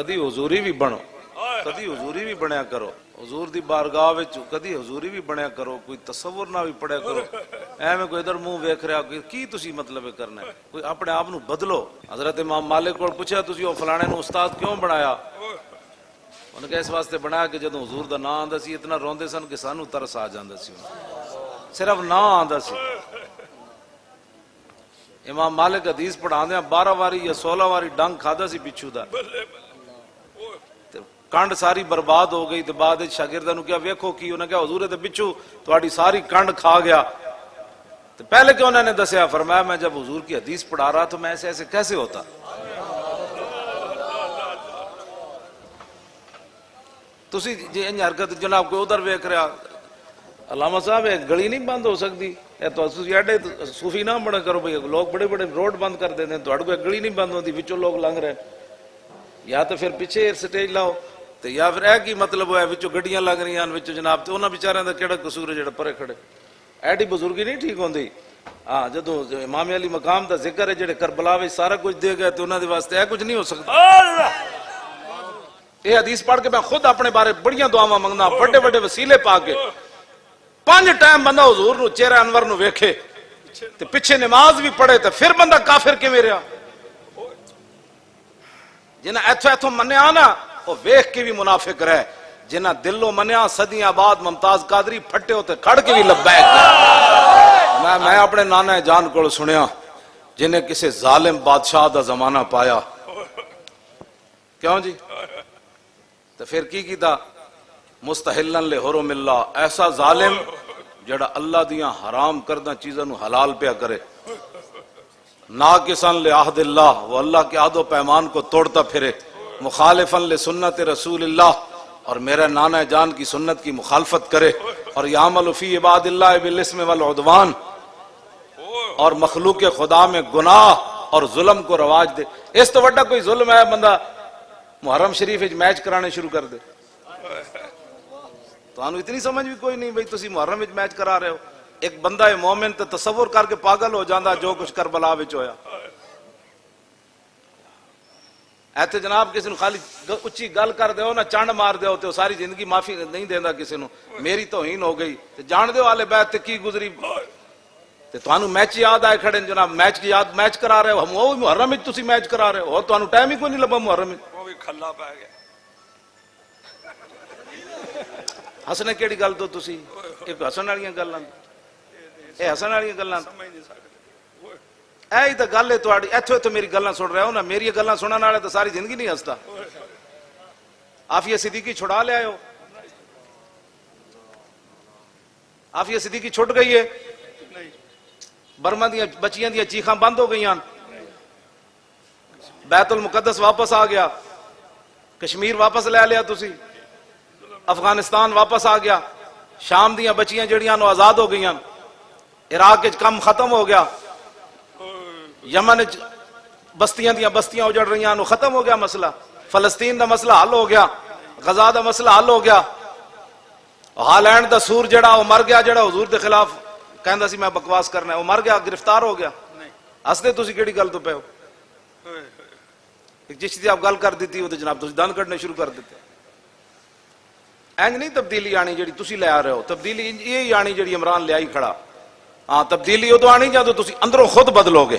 کدی حضوری بھی بنو، کدی حضوری بھی بنیا کرو، حضور دی بارگاہ وچ کدی حضوری بھی بنیا کرو، کوئی تصور نہ بھی پڑھیا کرو ایویں کوئی ادھر منہ ویکھ رہا کی تسی مطلب کرنا ہے، کوئی اپنے آپ نو بدلو۔ حضرت امام مالک کو پوچھا تسی او فلانے نو استاد کیوں بنایا؟ انہوں نے کہا اس واسطے بنایا کہ جدوں حضور دا نام آندا سی اتنا روندے سن کہ سانو ترس آ جاندا سی، صرف نام آندا سی۔ امام مالک حدیث پڑھاندے 12 واری یا 16 واری ڈنگ کھادا سی پچھو دا، کنڈ ساری برباد ہو گئی، تو بعد شاگرداں نو کیا ویکھو کی، انہوں نے کہا حضور تے پچھو تہاڈی ساری کنڈ کھا گیا۔ تو پہلے کہ انہوں نے دسیا، فرمایا میں جب حضور کی حدیث پڑھا رہا تو میں ایسے ایسے کیسے ہوتا؟ تسی جی انج حرکت جناب کوئی ادھر ویکھ رہا، علامہ صاحب ایک گلی نہیں بند ہو سکتی، تو ایڈے صوفی نہ بڑا کرو بھئی، لوگ بڑے بڑے روڈ بند کر دیتے ہیں، تہاڈے کوئی گلی نہیں بند ہوتی، وچوں لوگ لنگ رہے، یا تو پھر پیچھے سٹیج لاؤ، تو یا پھر کی مطلب ہے وچوں گڈیاں لگ رہی ہیں وچوں جناب، تو انہاں بیچاریاں دا کیڑا قصور ہے جڑے پرے کھڑے، ایڈی بزرگی نہیں ٹھیک ہوندی۔ ہاں جدوں امام علی مقام دا ذکر ہے جڑے کربلا وچ سارا کچھ دے گئے، تو انہاں دے واسطے کچھ نہیں ہو سکتا۔ یہ حدیث پڑھ کے میں خود اپنے بارے بڑیاں دعاواں منگنا، بڑے بڑے وسیلے پا کے 5 ٹائم بندہ حضور نو چہرہ انور نو ویکھے تے پیچھے نماز بھی پڑھے، تے پھر بندہ کافر کیویں رہا؟ جنہاں ایتھوں ایتھوں منیا نا وہ ویکھ کے بھی منافق رہے، جنہاں دلوں منیا صدیاں بعد ممتاز قادری پھٹے ہوتے کھڑ کے بھی لبیک۔ میں اپنے نانا جان کو سنیا جنہیں کسی ظالم بادشاہ دا زمانہ پایا، کیوں جی؟ تو پھر کی کیتا؟ مستحلن لحرم اللہ، ایسا ظالم جڑا اللہ دیاں حرام کردہ چیزاں نو حلال پیا کرے، ناقصاً لعہد اللہ، وہ اللہ کے عہد و پیمان کو توڑتا پھرے، مخالفاً لسنت رسول اللہ، اور میرے نانا جان کی سنت کی مخالفت کرے، اور یعمل فی عباد اللہ بالاسم والعدوان، اور مخلوق خدا میں گناہ اور ظلم کو رواج دے۔ اس تو وڈا کوئی ظلم ہے بندہ محرم شریف میچ کرانے شروع کر دے؟ تو انہوں اتنی سمجھ بھی کوئی نہیں بھئی تسی محرم میچ کرا رہے ہو۔ ایک بندہ مومن تے تصور کر کے پاگل ہو جاندہ جو کچھ کربلا وچ ہویا۔ ایتھے جناب کسی نو خالی اچھی گل کر دیو نا، چانڈ مار دیو تے ساری زندگی معافی نہیں دیندا کسی نو، میری توہین ہو گئی، تے جان دیو آل بیت تے کی گزری، تے تانوں میچ یاد آئے کھڑے جناب، میچ کی یاد میچ کرا رہے ہو، ہم وہ محرم وچ تسی میچ کرا رہے ہو، تانوں ٹائم ہی کوئی نہیں لبا محرم وچ، وہ بھی کھلا پے گیا۔ ہسنے کیڑی گل تو تسی ایک ہسن والیاں گلاں، اے ہسن والیاں گلاں اے ہی تے گل ہے تہاڈی، ایتھوں ایتھوں میری گلاں سن رہے ہو نا، میری گلاں سنن والے تے ساری زندگی نہیں ہستا۔ عافیہ صدیقی چھڑا لے آئے ہو، عافیہ صدیقی چھٹ گئی ہے، برما دیاں بچیاں دیاں چیخاں بند ہو گئیاں، بیت المقدس واپس آ گیا، کشمیر واپس لے لیا تسی، افغانستان واپس آ گیا، شام دیاں بچیاں جڑیاں نو آزاد ہو گئیاں، عراق وچ کم ختم ہو گیا، یمن بستیاں دیاں بستیاں اجڑ رہیاں نو ختم ہو گیا مسئلہ، فلسطین دا مسئلہ حل ہو گیا، غزہ دا مسئلہ حل ہو گیا، ہالینڈ دا سور جڑا وہ مر گیا، جڑا حضور دے خلاف کہندا سی میں بکواس کرنا ہے، وہ مر گیا، گرفتار ہو گیا۔ ہسدے تسی کیڑی گل تو پے ہو؟ ایک چشتی آپ گل کر دیتی ہو تو جناب تسی دند کڈنے شروع کر دیتے۔ اینج نہیں تبدیلی آنی جڑی تسی لے آ رہے ہو، تبدیلی یہی آنی جڑی عمران لے آئی کھڑا۔ ہاں تبدیلی ادو آنی جدوں تسی اندروں خود بدلو گے۔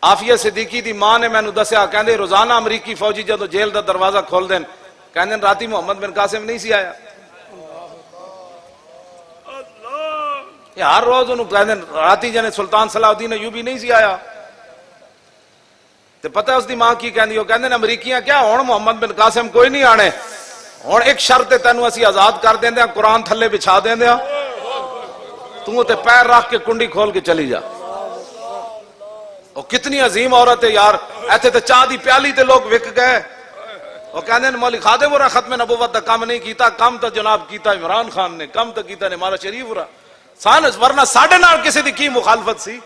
عافیہ صدیقی دی ماں نے مینوں دسیا، کہندے روزانہ امریکی فوجی جدوں جیل دا دروازہ کھول دین، کہندے راتی محمد بن قاسم نہیں سی آیا، یہ ہر روز انہوں کہندے راتی جنے سلطان صلاح الدین ایوبی نہیں سی آیا، تے پتہ اس دی ماں کی کہندی ہو، کہندے امریکیاں کیا ہن محمد بن قاسم کوئی نہیں آنے، ہن ایک شرط تینوں اسی آزاد کر دیندے ہاں، قرآن تھلے بچھا دیندے ہاں، تو تے پیر رکھ کے کنڈی کھول کے چلی جا۔ وہ کتنی عظیم عورت ہے یار، ایتھے تے چاہ دی پیالی تے لوگ وک گئے، وہ کہندے ہیں مولی خادم ورہ ختم نبوت دا کام نہیں کیتا، کام تا جناب کیتا عمران خان نے، کام تا کیتا نے مالا شریف ورہ سانس، ورنہ ساڑھے نال کسی دی کی مخالفت سی؟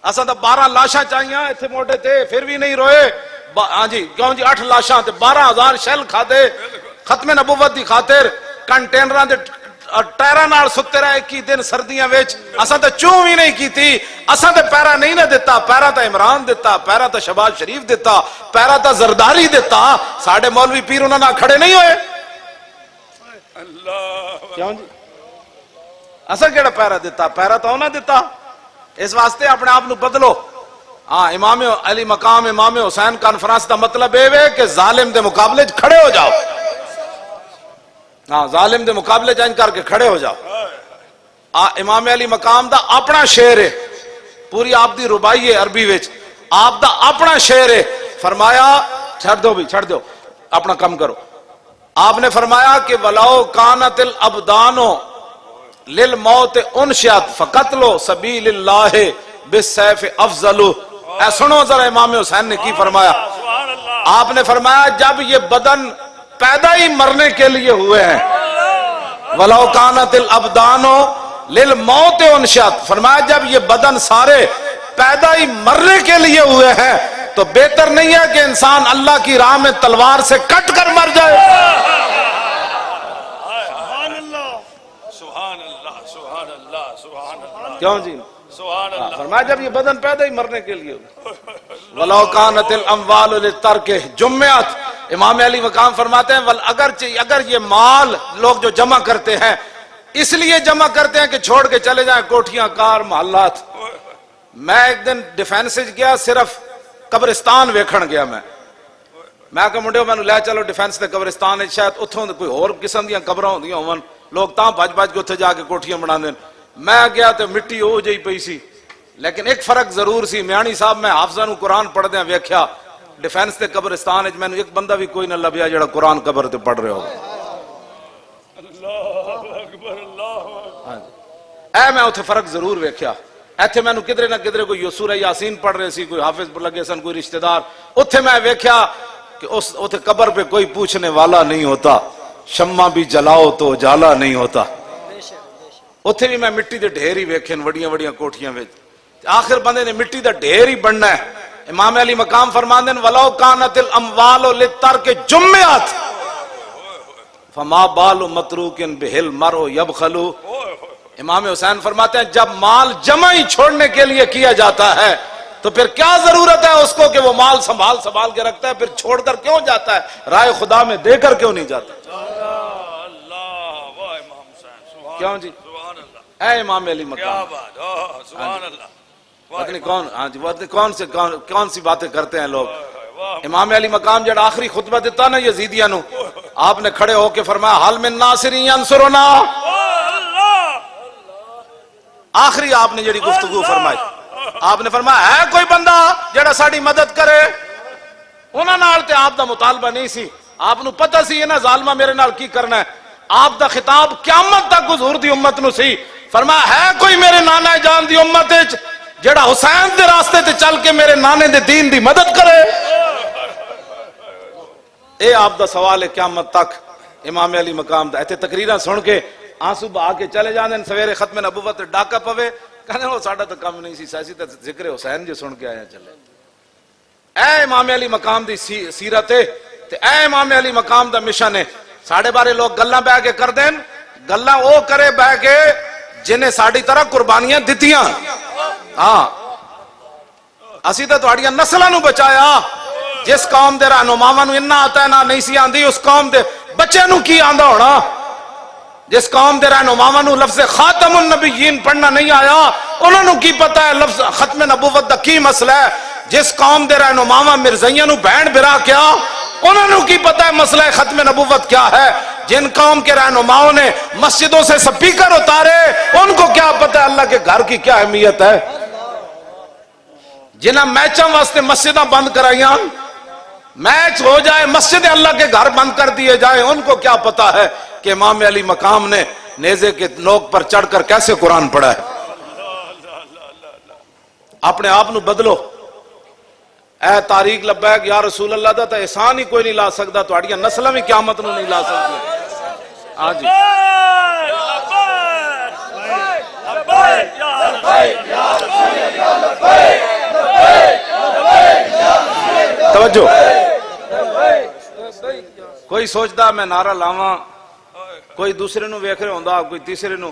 اساں تا 12 لاشاں چاہیاں ایتھے موٹے تے پھر بھی نہیں روئے، ہاں جی کیوں جی 8 لاشاں تے 12,000 شیل کھا دے ختم نبوت دی خاطر، کنٹینراں دے ਟਾਇਰਾਂ ਨਾਲ ਸੁੱਤੇ ਰਹੇ 21 ਦਿਨ ਸਰਦੀਆਂ ਵਿੱਚ ਅਸਾਂ ਤਾਂ ਚੂੰ ਵੀ ਨਹੀਂ ਕੀਤੀ ਅਸਾਂ ਤੇ ਪੈਰਾ ਨਹੀਂ ਨਾ ਦਿੱਤਾ ਪੈਰਾ ਤਾਂ ਇਮਰਾਨ ਦਿੱਤਾ ਪੈਰਾ ਤਾਂ ਸ਼ਬਾਜ਼ ਸ਼ਰੀਫ ਦਿੱਤਾ ਪੈਰਾ ਤਾਂ ਜ਼ਰਦਾਰੀ ਦਿੱਤਾ ਸਾਡੇ ਮੌਲਵੀ ਪੀਰ ਉਹਨਾਂ ਨਾਲ ਖੜੇ ਨਹੀਂ ਹੋਏ ਅੱਲਾਹ ਕਿਉਂ ਜੀ ਅਸਾਂ ਕਿਹੜਾ ਪੈਰਾ ਦਿੱਤਾ ਪੈਰਾ ਤਾਂ ਉਹਨਾਂ ਦਿੱਤਾ ਇਸ ਵਾਸਤੇ ਆਪਣੇ ਆਪ ਨੂੰ ਬਦਲੋ ہاں امام علی مقام امام حسین کانفرنس کا مطلب ہے کہ ظالم دے مقابلے کھڑے ہو جاؤ ہاں ظالم دے مقابلے جائن کر کے کھڑے ہو جاؤ امام علی مقام دا اپنا شعر ہے پوری آپ دی ربائی ہے عربی وچ آپ دا اپنا شعر ہے فرمایا چھڑ دو بھی چھڑ دو اپنا کم کرو آپ نے فرمایا کہ وَلَوْ كَانَتِ الْأَبْدَانُ لِلْمَوْتِ اُنْشِئَتْ فَقَتْلُ سَبِيلِ اللَّهِ بِالسَّيْفِ أَفْضَلُ اے سنو ذرا امام حسین نے کی فرمایا آپ نے فرمایا جب یہ بدن پیدا ہی مرنے کے لیے ہوئے ہیں وَلَوْ كَانَتِ الْأَبْدَانُ لِلْمَوْتِ اُنْشِئَتْ فرمایا جب یہ بدن سارے پیدا ہی مرنے کے لیے ہوئے ہیں تو بہتر نہیں ہے کہ انسان اللہ کی راہ میں تلوار سے کٹ کر مر جائے کیوں جی فرمایا جب یہ بدن پیدا ہی مرنے کے لیے وَلَوْ كَانَتِ الْأَمْوَالُ لِلتَّرْكِ جُمِّعَتْ امام علی مقام فرماتے ہیں اگر یہ مال لوگ جو جمع کرتے ہیں اس لیے جمع کرتے ہیں کہ چھوڑ کے چلے جائیں کوٹھیاں کار محلات میں ایک دن ڈیفینس گیا صرف قبرستان ویکھن گیا میں کہ منڈیو میں لے چلو ڈیفینس دے قبرستان شاید اتھوں کوئی اور قسم دیاں قبراں ہوندیاں ہون لوگ تاں بھج کے اتھے جا کے کوٹھیاں بنا دین میں گیا تو مٹی ہو جائی پئی سی لیکن ایک فرق ضرور سی میانی صاحب میں حافظاں نو قرآن پڑھ دیاں ویکھیا ڈیفینس تے قبرستان میں ایک بندہ بھی کوئی نہ لبیا جڑا قرآن قبر تے پڑھ رہے ہو اے میں اتھے فرق ضرور ویکھیا ایتھے میں نو کدرے نہ کدرے کوئی سورہ یاسین پڑھ رہے سی کوئی حافظ پر لگے سن کوئی رشتہ دار اتھے میں ویکھیا کہ اتھے قبر پہ کوئی پوچھنے والا نہیں ہوتا شمع بھی جلاؤ تو اجالا نہیں ہوتا اتھے بھی میں مٹی دے ڈھیر ہی ویکھن وڑیاں وڑیاں کوٹھیاں وچ آخر بندے نے مٹی دے ڈھیر ہی بننا ہے امام علی مقام فرماندے وَلَوْ كَانَتِ الْأَمْوَالُ لِلتَّرْكِ جُمِّعَتْ فَمَا بَالُ مَتْرُوكٍ بِهِ الْمَرْءُ يَبْخَلُ امام حسین فرماتے ہیں جب مال جمع ہی چھوڑنے کے لیے کیا جاتا ہے تو پھر کیا ضرورت ہے اس کو کہ وہ مال سنبھال کے رکھتا ہے پھر چھوڑ کر کیوں جاتا ہے رائے خدا میں دے کر کیوں نہیں جاتا کیوں جی اے امام علی مقام کون سی باتیں کرتے ہیں لوگ امام علی مقام جڑا آخری خطبہ دیتا نا یزیدیاں نو آپ نے کھڑے ہو کے فرمایا حال من ناصر ینصرنا آخری آپ نے جڑی گفتگو فرمائی آپ نے فرمایا ہے کوئی بندہ جڑا ساڑی مدد کرے انہاں نال تے آپ دا مطالبہ نہیں سی آپ نو پتہ سی یہ نا ظالمہ میرے نال کی کرنا ہے آپ دا خطاب قیامت تک حضور دی امت نو سی فرمایا ہے کوئی میرے نانا جان دی امت جڑا حسین دے راستے تے چل کے میرے نانے دے دین دی مدد کرے اے آپ دا سوال ہے قیامت تک امام علی مقام دا ایتھے تقریرہ سن کے آنسو بہا کے چلے جاندے سویرے ختم نبوت ڈاکا پوے کہنے وہ ساڑا تو کم نہیں سی سیسی تے ذکر حسین جو سن کے آیا چلے اے امام علی مقام دی سیرت ہے تے اے امام علی مقام دا مشن ہے ساڑھے بارے لوگ گلہ بہ کے کر دیں گلہ او کرے بہ کے جنہیں ساڑھی طرح قربانیاں دیتیاں ہاں اسی تے توڑیاں نسلہ نو بچایا جس قوم دے رہنماواں نو انہا آتا ہے نہ نہیں سی آندھی اس قوم دے بچے نو کی آندھا ہونا جس قوم دے رہنماواں نو لفظ خاتم النبیین پڑھنا نہیں آیا انہوں نو کی پتہ ہے لفظ ختم نبوت دا کی مسئلہ ہے جس قوم دے رہنماواں مرزائیاں نو بینڈ برا کیا انہوں نے کی پتہ ہے مسئلہ ختم نبوت کیا ہے جن قوم کے رہنماؤں نے مسجدوں سے سپیکر اتارے ان کو کیا پتہ ہے اللہ کے گھر کی کیا اہمیت ہے جنہاں میچوں واسطے مسجدیں بند کرائیاں میچ ہو جائے مسجد اللہ کے گھر بند کر دیے جائیں ان کو کیا پتہ ہے کہ امام علی مقام نے نیزے کے نوک پر چڑھ کر کیسے قرآن پڑھا ہے اپنے آپ نو بدلو اے تاریخ لبیک یا رسول اللہ دا تا احسان ہی کوئی نہیں لا سکتا تو اڑیاں نسلہ میں قیامت نو نہیں لا سکتی ہاں جی توجہ کوئی سوچتا میں نعرہ لاواں کوئی دوسرے نو ویکھ رہا ہوندا، کوئی تیسرے نو.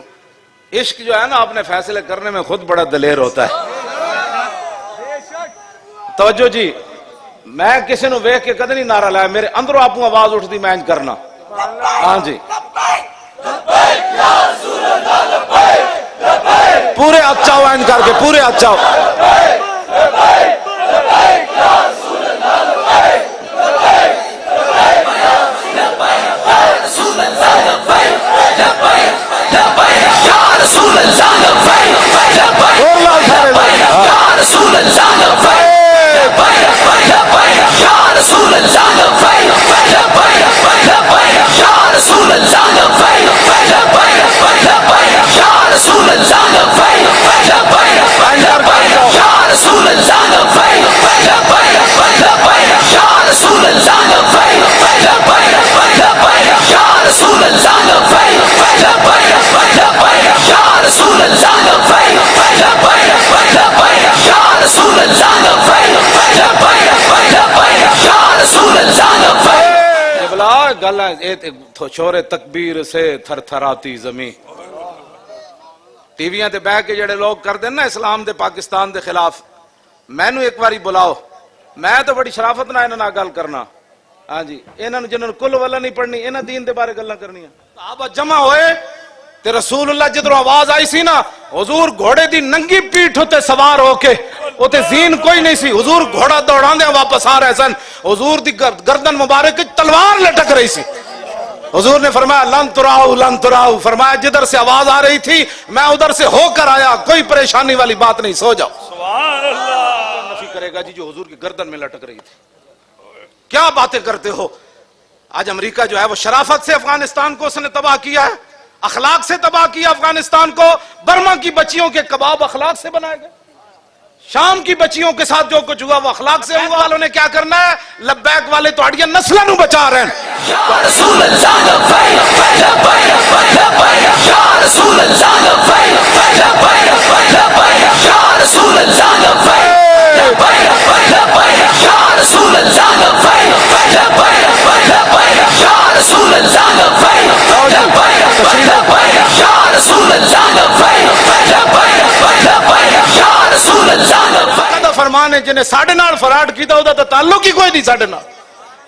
عشق جو ہے نا اپنے فیصلے کرنے میں خود بڑا دلیر ہوتا ہے. توجہ جی، میں کسی نو ویکھ کے کدی نہیں نعرہ لایا، میرے اندروں آپ کو آواز اٹھتی میں انج کرنا. ہاں جی، پورے اچاؤ انج کر کے، پورے اچاؤ. گل چھوڑے تکبیر سے تھر تھراتی زمین. ٹی ویاں تے بہ کے جڑے لوگ کر دین نا اسلام دے پاکستان دے خلاف، مینوں ایک باری بلاؤ، میں تو بڑی شرافت نال انہاں نال گل کرنا. ہاں جی، انہاں جنہاں نوں کل والا نہیں پڑھنی، انہاں دین دے بارے گلاں کرنیاں. صحابہ جمع ہوئے تے رسول اللہ جدوں آواز آئی سی نا، حضور گھوڑے دی ننگی پیٹھ تے سوار ہو کے، اوتے زین کوئی نہیں سی، حضور گھوڑا دوڑاندے واپس آ رہے سن، حضور دی گردن مبارک تلوار لٹک رہی سی. حضور نے فرمایا لن تراؤ لن تراؤ، فرمایا جدھر سے آواز آ رہی تھی میں ادھر سے ہو کر آیا، کوئی پریشانی والی بات نہیں، سو جاؤ. سبحان اللہ. نفی کرے گا جی جو حضور کی گردن میں لٹک رہی تھی. کیا باتیں کرتے ہو. آج امریکہ جو ہے وہ شرافت سے افغانستان کو اس نے تباہ کیا ہے، اخلاق سے تباہ کیا افغانستان کو. برما کی بچیوں کے کباب اخلاق سے بنائے گئے، شام کی بچیوں کے ساتھ جو کچھ ہوا وہ اخلاق سے ہوا. والوں نے کیا کرنا ہے، لبیک والے تو اڑیاں نسلوں نو بچا رہے ہیں. یا رسول اللہ لبیک لبیک لبیک، یا رسول اللہ لبیک لبیک لبیک، یا رسول اللہ لبیک لبیک لبیک، یا رسول اللہ لبیک لبیک لبیک، یا رسول اللہ لبیک لبیک لبیک، یا رسول اللہ لبیک لبیک لبیک، یا رسول اللہ لبیک. فرمان ہے جنہیں ساڑھے نال فراڈ کیتا ہوتا تو تعلق ہی کوئی نہیں ساڑھے نال.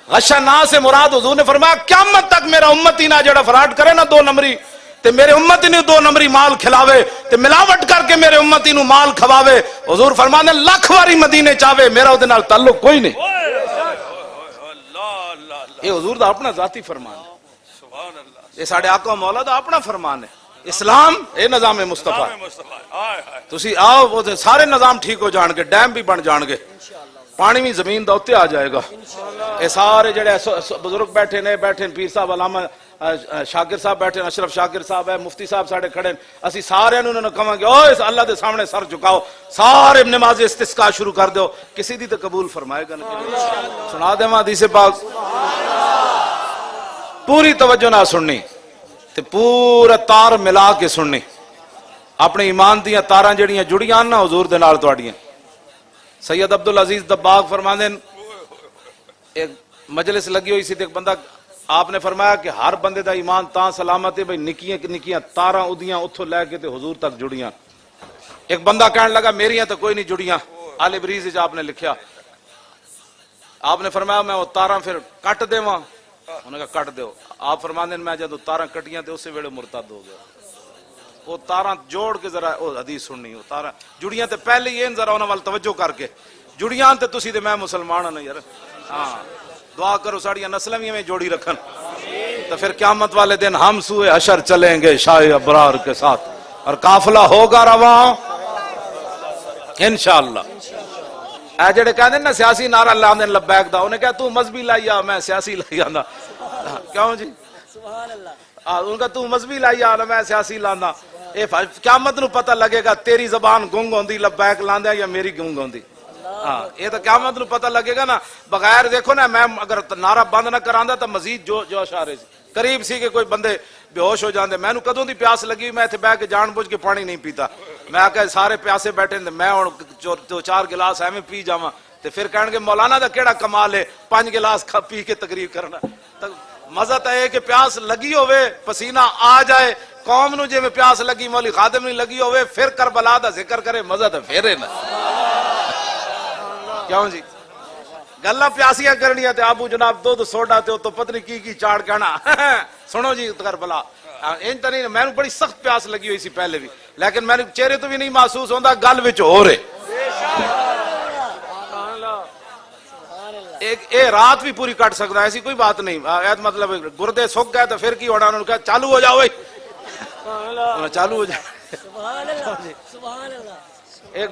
غشہ نا سے مراد حضور نے فرمایا قیامت تک میرا امتی نہ جڑا فراڈ کرے نا 2 نمبری تے میرے امتی نے 2 نمبری مال کھلاوے تے ملاوٹ کر کے میرے امتی نو مال کھواوے، حضور فرمانے لاکھ واری مدینے چاہے میرا او دے نال تعلق کوئی نہیں. یہ حضور دا اپنا ذاتی فرمان ہے، یہ ساڑھے آقا مولا دا اپنا فرمان ہے. اسلام اے نظام مصطفیٰ تسی آؤ وہ سارے نظام ٹھیک ہو جان گے، ڈیم بھی بن جان گے، پانی بھی زمین دا اتے آ جائے گا. اے سارے جڑے بزرگ بیٹھے نے، بیٹھے پیر صاحب علامہ شاکر صاحب بیٹھے، اشرف شاکر صاحب ہے، مفتی صاحب ساڑے کھڑے، اسی سارے انہوں نے کہاں گے اوہ اس اللہ دے سامنے سر جھکاؤ، سارے نماز استسقاء شروع کر دو، کسی دی تو قبول فرمائے گا نا. سنا دے ماں حدیث پاک، پوری توجہ نہ سننی تے پورا تار ملا کے سننی. اپنے ایمان دیاں تاراں جڑیاں جڑیاں نا حضور دے نال تواڈیاں. سید عبدالعزیز دباغ فرماندے ایک مجلس لگی ہوئی سی تے ایک بندہ، آپ نے فرمایا کہ ہر بندے دا ایمان تاں سلامت ہے بھئی نکیاں نکیاں تاراں اودیاں اتھوں لے کے تے حضور تک جڑیاں. ایک بندہ کہنے لگا میریاں تو کوئی نہیں جڑیاں. آل بریز وچ آپ نے لکھیا، آپ نے فرمایا میں وہ تاراں پھر کٹ دیواں، انہوں نے کہا کٹ دیو. آپ فرماندے میں جدوں تاراں کٹیاں تے اسی ویلے مرتد ہو گیا. وہ تاراں جوڑ کے ذرا وہ حدیث سننی، وہ تاراں جڑیاں تے پہلے ہی ذرا انہاں وال توجہ کر کے جڑیاں تے تسی تے میں مسلمان ہاں یار. ہاں دعا کرو ساڑیاں نسلاں وی میں جوڑی رکھن تو پھر قیامت والے دن ہم سوئے حشر چلیں گے شاہ ابرار کے ساتھ اور قافلہ ہوگا رواں انشاءاللہ. اے جڑے کہندے نا سیاسی نعرہ لاندے لبیک دا، انہیں کہا تو مذہبی لائی آ میں سیاسی لائی آندا. کیوں جی سبحان اللہ، ان کا تو مذہبی لائی آ میں سیاسی لانا. اے قیامت نو پتہ لگے گا تیری زبان گنگ ہوندی لبیک لاندے یا میری گنگ ہوندی. ہاں یہ تو قیامت نو پتہ لگے گا نا. بغیر دیکھو نا میں اگر نعرہ بند نہ کراندا تو مزید جوش آ رہے سی. قریب سی کہ کوئی بندے بے ہوش ہو جاندے. میں نو کدوں دی پیاس لگی میں اتنے بہ کے جان بوجھ کے پانی نہیں پیتا. میں آکھیا سارے پیاسے بیٹھے میں ہن 2-4 گلاس ایویں پی جاواں تے پھر کہن گے مولانا دا کیڑا کمال ہے 5 گلاس پی کے تقریر کرنا. مزہ تو ہے کہ پیاس لگی ہوئے پسینہ آ جائے قوم نو جے میں پیاس لگی مولی خادم نہیں لگی ہوئے پھر کربلا دا ذکر کرے مزہ تو پھیرے نا کیوں جی گلہ پیاسیاں کرنی تے ابو جناب دودھ سوڈا تے تو پتہ نہیں کی چاڑ کہنا سنو جی کربلا ان تو نہیں میں بڑی سخت پیاس لگی ہوئی سی پہلے بھی لیکن میں چہرے تو بھی نہیں محسوس ہوندا گل وچ ہو رہے اے رات بھی پوری کٹ سکتا ہے ایسی کوئی بات نہیں مطلب گردے سک گئے تو پھر کی ہونا انہوں نے کہا چالو ہو جاؤ چالو ہو جائے ایک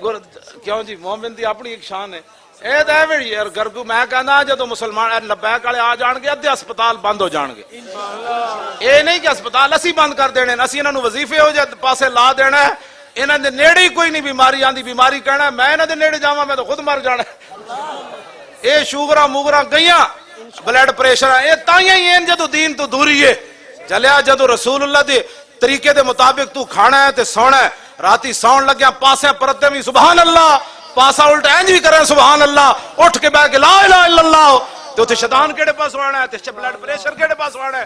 کیوں جی مومن دی اپنی ایک شان ہے اے تے وی یار گرگو میں کہنا جدوں مسلمان لبیک والے آ جان گے ادھے ہسپتال بند ہو جان گے اے نہیں کہ ہسپتال اسی بند کر دینے اسی انہاں نوں وظیفے ہو جے پاسے لا دینا ہے انہاں دے نیڑے ہی کوئی نہیں بیماری آندی بیماری کہنا ہے میں انہاں دے نیڑے جاواں میں تو خود مر جانا اے شوگراں موگراں گئیاں بلڈ پریشر اے تائیں ہی این جدوں دین تو دوری ہے چلیا جدوں رسول اللہ دے طریقے دے مطابق تو کھانا ہے تے سونا ہے راتی سون لگیا پاسے پرتے بھی سبحان اللہ پاسا الٹا انج بھی کرے سبحان اللہ اٹھ کے بیٹھ کے لا الہ الا اللہ تے اوتھے شیطان کیڑے پاس آنا ہے تے بلڈ پریشر کیڑے پاس آنا ہے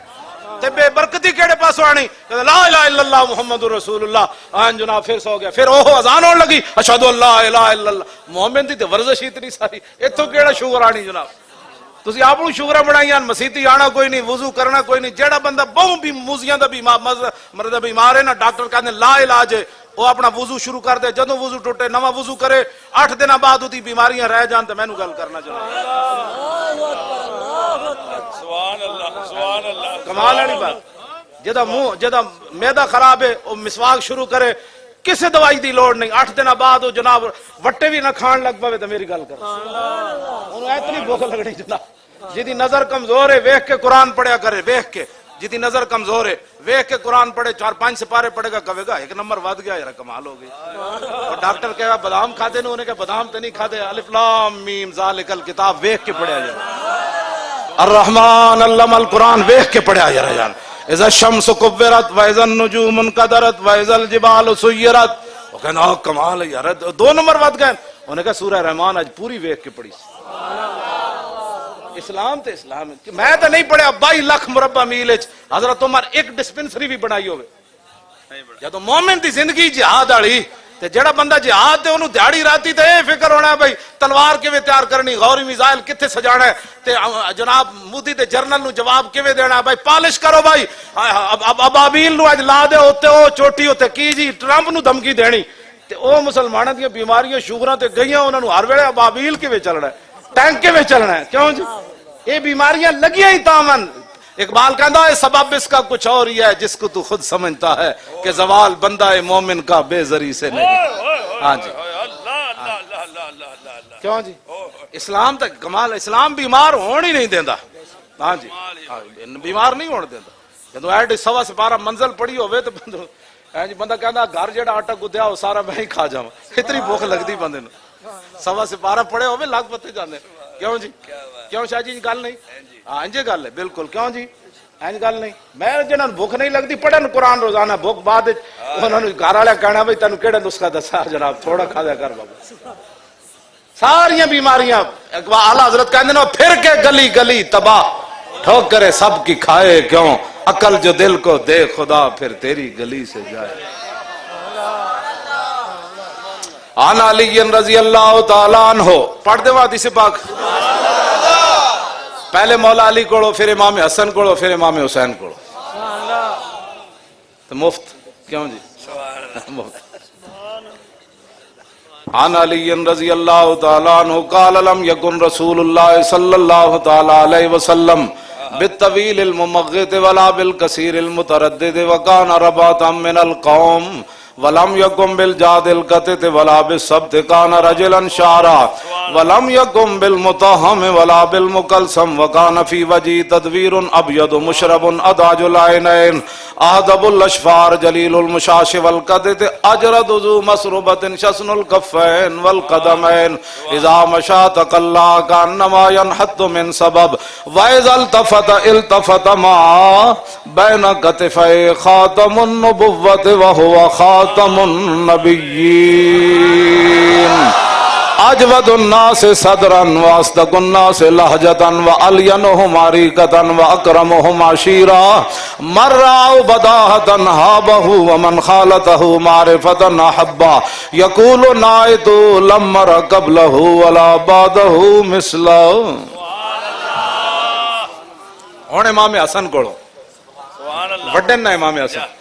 تے بے برکتی کیڑے پاس آنی لا الہ الا اللہ محمد رسول اللہ آن جناب پھر سو گیا پھر اوہ اذان ہون لگی اشہد ان لا الہ الا اللہ مومن دی تے ورزش اتنی ساری ایتھوں کیڑا شوگر آنی جناب تسی آپ کو شوگر بنائیاں مسیتی آنا کوئی نہیں وضو کرنا کوئی نہیں جیڑا بندہ بہوں بھی موزیاں دا مرد بیمار ہے نا ڈاکٹر کہنے لا علاج ہے وہ اپنا وضو شروع کر دے جدوں وضو ٹوٹے نواں وضو کرے 8 دن بعد ہوتی بیماریاں رہ جان تے مینوں گل کرنا چاہیے سبحان اللہ سبحان اللہ کمال والی بات جدا منہ جدا معدہ خراب ہے وہ مسواک شروع کرے کسی دوائی دی لوڑ نہیں 8 دن بعد وہ جناب وٹے بھی نہ کھان لگ پوے تے میری گل کر انہوں اتنی بھوک لگنی جناب جدی نظر کمزور ہے ویکھ کے قرآن پڑھیا کرے ویکھ کے جدی نظر کمزور ہے ویکھ کے قرآن پڑھے 4-5 سپارے پڑھے گا کہے گا 1 نمبر ود گیا یار کمال ہو گئی اور ڈاکٹر کہے گا بادام کھاتے نے انہیں کہ بادام تے نہیں کھاتے الف لام میم ذالک الکتاب ویکھ کے پڑھیا جائے الرحمن علم القرآن ویکھ کے پڑھیا جائے اذا الشمس کورت واذا النجوم انکدرت واذا الجبال سیرت وہ کہنا کمال ہے یار 2 نمبر ود گئے انہیں کہا سورہ رحمان آج پوری ویکھ کے پڑھی اسلام تے اسلام ہے میں تو نہیں پڑھیا 22 لاکھ مربع میل حضرت عمر ایک ڈسپنسری بھی بنائی ہوئے جدو مومن دی زندگی جہاد والی تے جڑا بندہ جہاد تے انہوں دیہڑی راتی تے اے فکر ہونا ہے بھائی تلوار کیویں تیار کرنی غوری میزائل کتھے سجانا ہے تے جناب مودی تے جرنل نو جواب کیویں دینا ہے بھائی پالش کرو بھائی ابابیل نو اج لا دے اوتے او چوٹی اوتے کی جی ٹرمپ نو دھمکی دینی تے او مسلماناں دی بیماریاں شوگراں تے گئیاں انہاں نو ہر ویلے ابابیل کیویں چلنا ہے ٹینک کیویں چلنا ہے کیوں جی یہ بیماریاں لگیاں ہی تامن اقبال کہتا ہے سبب اس کا کچھ اور ہی ہے جس کو تو خود سمجھتا ہے کہ زوال بندہ مومن کا بے زری سے نہیں ہاں جی کیوں جی اسلام تک کمال اسلام بیمار ہون ہی نہیں دینا ہاں جی بیمار نہیں ہونے دینا جدو ایڈ 1.25 سپارہ منزل پڑی ہوئے تو بندہ کہتا گھر جیڑا آٹا گدیا وہ سارا میں ہی کھا جاؤں اتنی بھوک لگتی بندے نو 1.25 سپارہ پڑے ہوئے لگ پتے جانے کیوں جی کیوں شاہ جی گل نہیں ہاں انجے گل ہے بالکل کیوں جی این گل نہیں میں جنہاں بھوک نہیں لگتی پڑھن قرآن روزانہ بھوک بعد انہوں نے گھر والے کہنا بھائی تینوں کیڑا نسخہ دسا جناب تھوڑا کھا دیا کر بابا ساریاں بیماریاں اعلیٰ حضرت کہتے ہیں پھر کے گلی گلی تباہ ٹھوکرے سب کی کھائے کیوں عقل جو دل کو دے خدا پھر تیری گلی سے جائے عن علی رضی اللہ تعالیٰ عنہ پڑھ دے حدیث پاک پہلے مولا علی کوڑو پھر امام حسن کوڑو پھر امام حسین کوڑو تو مفت کیوں جی مفت عن علی رضی اللہ تعالیٰ عنہ قال لم یکن رسول اللہ صلی اللہ تعالیٰ علیہ وسلم بالطویل الممغت ولا بالکثیر المتردد وکان رباتا من القوم ولم يكن بالجاد القتت ولا بالسبت كان رجلا شعرا ولم يكن بالمطهم ولا بالمكلسم وكان في وجهه تدوير ابيض مشرب اداج العينين اهدب الاشفار جليل المشاش والقتت اجرد ذو مسربة شسن الكفين والقدمين اذا مشى تقلى كانما ينحط من سبب واذا التفت ما بين كتفي خاتم النبوة وهو خاتم النبیین اجود الناس صدرا واصدق الناس لہجتا والینہم عریقتا واکرمہم عشیرا من رعوا بداہتا ہابہ ومن خالتہ معرفتا احبا یقول نائت لم مر قبلہ ولا بعدہ مثلہ. ہن امام حسن کوڑو سبحان اللہ. وڈن نا امام حسن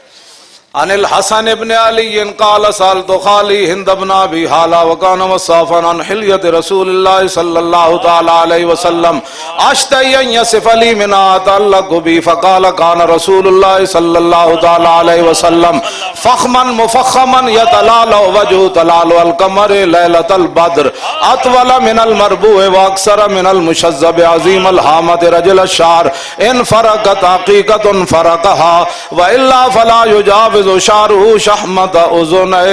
عن الحسن ابن علی قال سالت خالی ہند ابن ابی حالا وکان مصافا عن حلیت رسول اللہ صلی اللہ تعالی علیہ وسلم اشتئی ان یصف لی من اتعلق بی فقال کان رسول اللہ صلی اللہ تعالی علیہ وسلم فخما مفخما یتلال وجہ تلال القمر لیلۃ البدر اطول من المربوع واکثر من المشذب عظیم الحامت رجل الشعر ان فرقت حقیقت فرقها والا فلا یجاوز شعره شحمت اذنه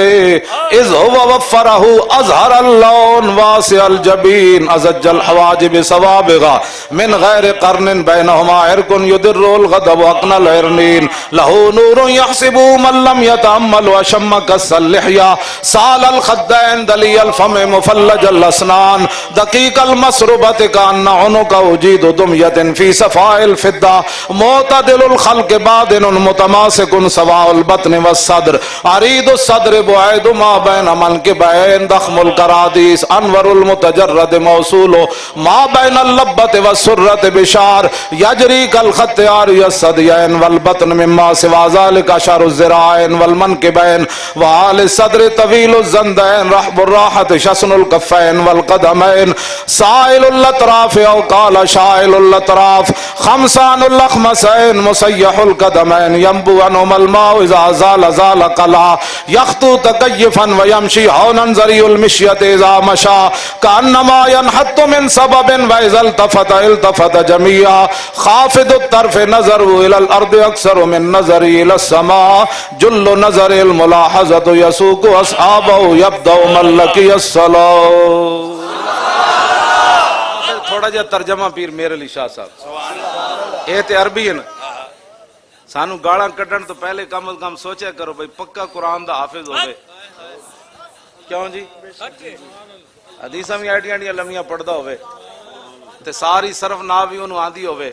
اذ هو وفره اظهر اللون واسع الجبين ازج الحواجب سوابغا من غير قرن بينهما عرق يدر الغضب اقنى العرنين له نور يحسب من لم يتأمل وشم كس اللحية سال الخدين دلي الفم مفلج الاسنان دقيق المسربة كأن عنق وجيد دمية في صفاء الفضة معتدل الخلق بادن متماسك سواء البطن والصدر عريض الصدر بعيد ما بين منكبين ضخم الكراديس انور المتجرد موصول ما بين اللبة والسرة بشار يجري كالخط عاري الصديين والبطن مما سوى ذلك شعر الذراعين والمنكبين وعال الصدر طويل الزندين رحب الراحة شسن الكفين والقدمين سائل الاطراف او قال شائل الاطراف خمسان اللخمسين مسيح القدمين ينبو عنهم الماء اذا زال زال قلع يخطو تكيفا ويمشي هونا زري المشية اذا مشى كأنما ينحط من سبب واذا التفت التفت جميعا خافض الطرف نظر الى الارض اكثر من نظر الى السماء جل نظر الملاحظة يسوق اصحابه يبدأ من لقي الصلاة. تھوڑا جا ترجمہ پیر میر علی شاہ صاحب اے تے عربی ہے نا سانو گاڑاں کٹن تو پہلے کم از کم سوچیا کرو بھئی پکا قرآن دا حافظ ہوئے کیوں جی حدیثہ میں آئیٹیاں ڈیاں لمیاں پڑھدا ہوئے تے ساری صرف ناوی انہوں آندھی ہوئے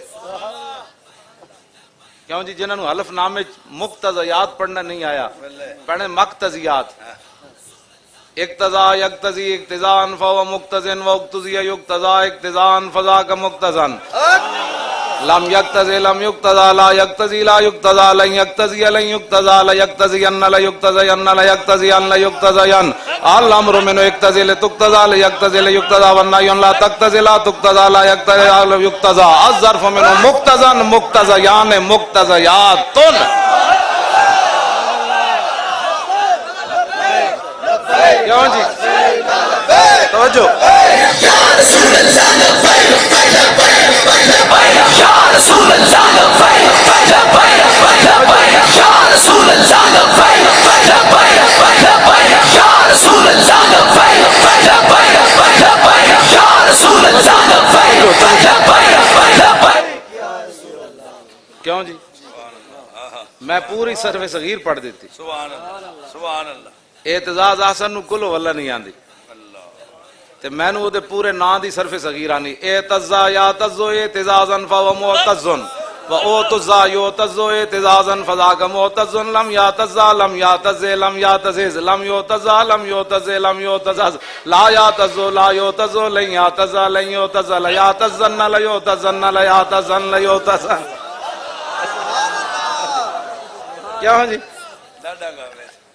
کیوں جی جنہوں نے حلف نامے مقتضیات پڑھنا نہیں آیا پڑھنے مقتضیات اقتضا یقتضی اقتضان فهو مقتضن واقتضی یقتضا اقتضان فذاک مقتضن لم یقتضی لم یقتضا لا یقتضی لا یقتضا لن یقتضی لن یقتضا لا یقتضی ان لا یقتضی ان لا یقتضی ان لا یقتضی ان الامر من یقتضی لتقتضا لیقتضی لیقتضا والنهی لا تقتضی لا تقتضا لا یقتضی لا یقتضا الظرف من مقتضن مقتضیان مقتضیات. کیوں جی توجہ کیوں جی میں پوری صرف صغیر پڑھ دیتی سبحان اللہ سبحان اللہ. اعتزاز احسن نو کلو واللہ نہیں آندی تے میں نو دے پورے نا دی صرف صغیر آنی اعتزا یاتزو اعتزازن فو معتزن و اوتزا یوتزو اعتزازن فذاک معتزن لم یاتزا لم یاتزے لم یاتزز لم یوتزا لم یوتزے لم یوتزز لا یاتزو لا یوتزو لن یاتزا لن یوتزا لا یاتزن لا یوتزن لا یاتزن لا یوتزن. کیا ہوں جی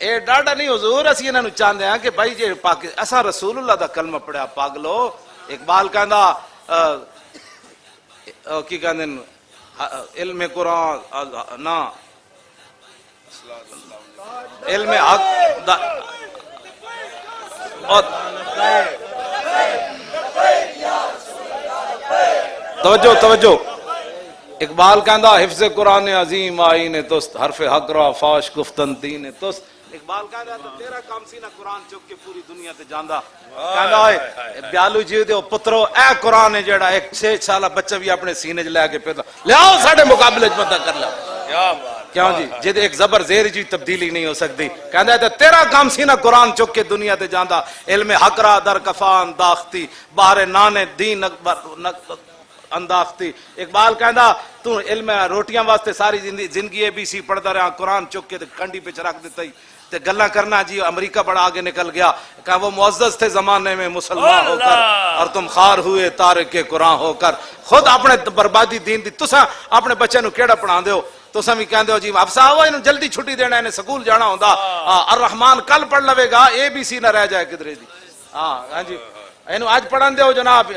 اے ڈاڈا نہیں حضور اسی انہاں نو چاہندے ہیں کہ بھائی جے اساں رسول اللہ دا کلمہ پڑھیا پاگلو. اقبال کہندا کی کہندے علم قرآن نا علم حق دا توجہ توجہ اقبال کہندا حفظ قرآن عظیم آئین توست حرف حق را فاش گفتن دین توست. اقبال کہندا تو تیرا کام سی نا قرآن چک کے پوری دنیا تے جاندا. کہندا اے بیالو جی دے پترو اے قرآن ہے جیڑا ایک 6 سالہ بچہ بھی اپنے سینے چ لے کے پیدا لے آؤ ساڈے مقابلے چ پتہ کر لو. کیا بات کیوں جی جد ایک زبر زیر جی تبدیلی نہیں ہو سکتی کہندا ہے تے تیرا کام سی نہ قرآن چک کے دنیا تے جاندا علم حق را در کفان داختی باہر نانے دین اکبر انداختی اقبال کہندا تو علم روٹیاں واسطے ساری زندگی ABC پڑھدا رہا قرآن چک کے تے کنڈی پہ رکھ دیتا ہی تے گلا کرنا جی امریکہ بڑا آگے نکل گیا کہ وہ معزز تھے زمانے میں مسلمان ہو کر اور تم خار ہوئے تارک قرآن ہو کر خود اپنے بربادی دین دی تساں اپنے بچے نو کیڑا پڑھا دیو تساں بھی کہندے ہو جی افسا ہوا انہوں جلدی چھٹی دینا انہیں سکول جانا ہوندا الرحمن کل پڑھ لوے گا ABC نہ رہ جائے کدھرے دی ہاں جی اینو آج پڑھان دیو جناب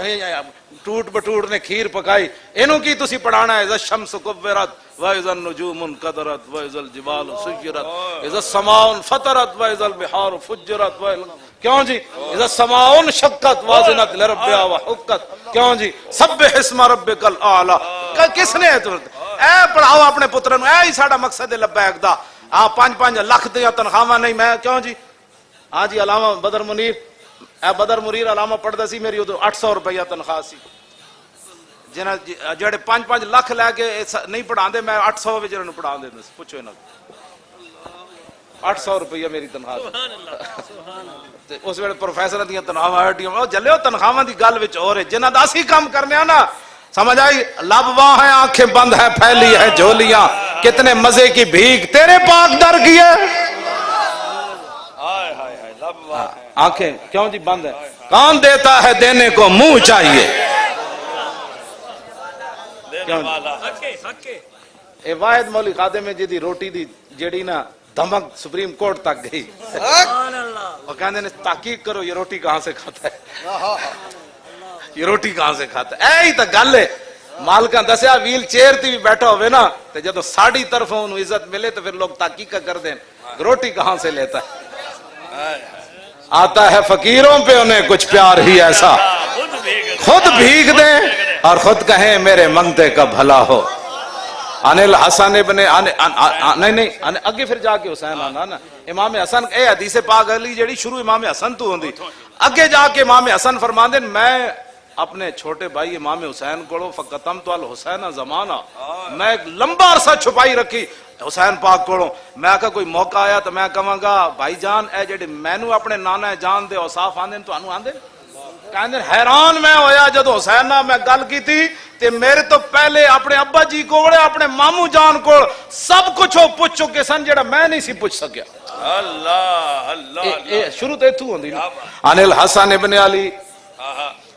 ٹوٹ بٹوٹ نے کھیر پکائی اینو کی تسی پڑھانا ہے اذا الشمس کورت واذا النجوم انکدرت واذا الجبال سجرت اذا السماء فطرت واذا البحار فجرت کیوں جی اذا السماء انشقت وازنت لربها وحقت کیوں جی سبح اسم ربک الاعلی کس نے اے پڑھاؤ اپنے پتر نو اے ہی ساڈا مقصد ہے لبیک دا 5-5 لاکھ دیا تنخواہ نہیں میں کیوں جی ہاں جی علامہ بدر منیر اے بدر منیر علامہ پڑھدا سی میری 800 روپیہ تنخواہ سی جنہ جڑے 5-5 لاکھ لے کے نہیں پڑھا دے میں 800 وچ انہاں نوں پڑھا دے پوچھو انہاں 800 روپیہ میری تنخواہ تے اس ویلے پروفیسر دیاں تنخواہاں ہٹیاں او جلے تنخواہاں دی گل وچ اور جنہاں دا اسی کام کرنے نا سمجھ آئی لب واہ ہیں آنکھیں بند ہیں پھیلی ہیں جھولیاں کتنے مزے کی بھیک تیرے پاک در کی ہے آنکھیں کیوں جی بند ہے کون دیتا ہے دینے کو منہ چاہیے اے واحد مولی خادم میں جی دی روٹی دی جڑی نا دھمک سپریم کورٹ تک گئی وہ کہنے نے تحقیق کرو یہ روٹی کہاں سے کھاتا ہے یہ روٹی کہاں سے کھاتا ہے اے ہی تا گل ہے مالکاں دسیا ویل چیئر تی بھی بیٹھا ہوئے نا تو جدو ساڑی طرف انہوں عزت ملے تو پھر لوگ تحقیق کر دیں روٹی کہاں سے لیتا ہے آتا ہے فقیروں پہ انہیں کچھ پیار ہی ایسا خود بھیگ دیں اور خود کہیں میرے منگتے کا بھلا ہو انل حسن ابن نہیں اگے پھر جا کے حسین آنا نا امام حسن اے حدیث پاک علی جڑی شروع امام حسن تو ہوندی اگے جا کے امام حسن فرماندے میں اپنے چھوٹے بھائی امام حسین کو فقتمت الحسین زمانہ میں ایک لمبا عرصہ چھپائی رکھی حسین پاک کو میں کہا کوئی موقع آیا تو میں کہاں گا بھائی جان اے جڑے مینو اپنے نانا جان دے اوصاف آندے تو انو آندے کہندے حیران میں ہویا جدو حسین میں گل کی تھی تے میرے تو پہلے اپنے ابا جی کوڑے اپنے مامو جان کوڑ سب کچھ ہو پوچھ چکے سن جڑا میں نہیں سی پوچھ سکیا اللہ اللہ شروع تے تو ہوندی ان الحسن ابن علی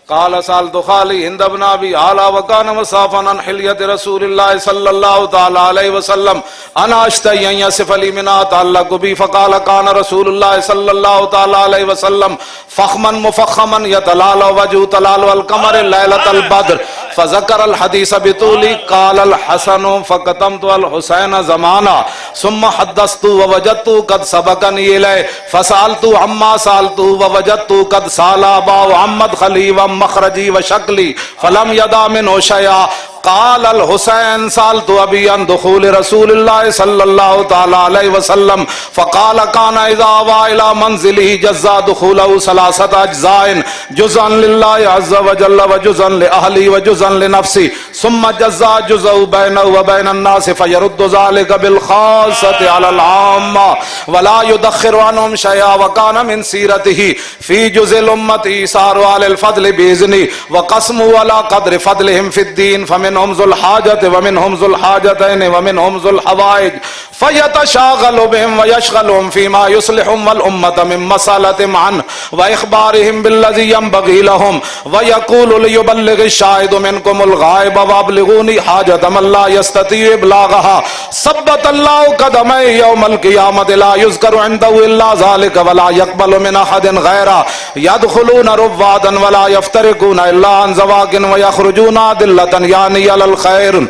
قال سالت خالی ہند بن ابی اعلی وکان مصافا عن حلیت رسول اللہ صلی اللہ تعالی علیہ وسلم انا اشتہی ان یصف لی من تعلق بی فقال کان رسول اللہ صلی اللہ تعالی علیہ وسلم فخما مفخما یتلال وجه تلال القمر لیلۃ البدر فذكر الحديث بطول قال الحسن فقتمت الحسين زمانا ثم حدثت ووجدت قد سبقني اليه فسالت عما سالت ووجدت قد سال ابا محمد خلي ومخرجي وشكلي فلم يدع منه شيئا قال الحسين سالت ابي عن دخول رسول الله صلى الله تعالى عليه وسلم فقال كان اذا اوى الى منزله جزا دخوله ثلاثه اجزاء جزءا لله عز وجل وجزءا لاهله وجزءا لنفسه ثم جزا جزء بينه وبين الناس فيرد ذلك بالخاصه على العامه ولا يدخر عنهم شيئا وكان من سيرته في جزء الامه ايثار على الفضل باذنه وقسم على قدر فضلهم في الدين فمنهم ذو الحاجة ومنهم ذو الحاجتين ومنهم ذو الحوائج فيتشاغل بهم ويشغلهم فيما يصلحهم والأمة من مسألة عنه وإخبارهم بالذي ينبغي لهم ويقول ليبلغ الشاهد منكم الغائب وابلغوني حاجة من لا يستطيع إبلاغها ثبت الله قدمي يوم القيامة لا يذكر عنده إلا ذلك ولا يقبل من أحد غيره يدخلون روادا ولا يفترقون إلا عن زواج ويخرجون أدلة يعني على الخير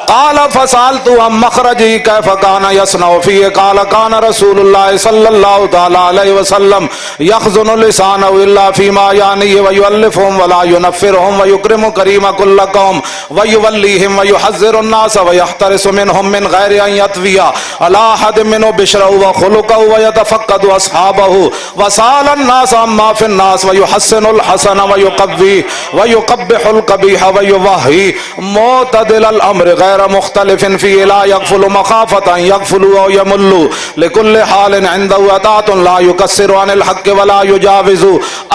قال فسألت عن مخرجي كيف كان يصنع فيه قال كان رسول الله صلى الله تعالى عليه وسلم يخزن لسانه إلا فيما يعنيه ويؤلفهم ولا ينفرهم ويكرم كريم كل قوم ويوليهم ويحذر الناس ويحترس منهم من غير أن يطوي على أحد منه بشره وخلقه ويتفقد أصحابه وسال الناس عما في الناس ويحسن الحسن ويقبح القبيح ويوهي معتدل الأمر غير غير مختلف فيه لا يغفل مخافة يغفل أو يمل لكل حال عنده أتات لا يكسر عن الحق ولا يجاوز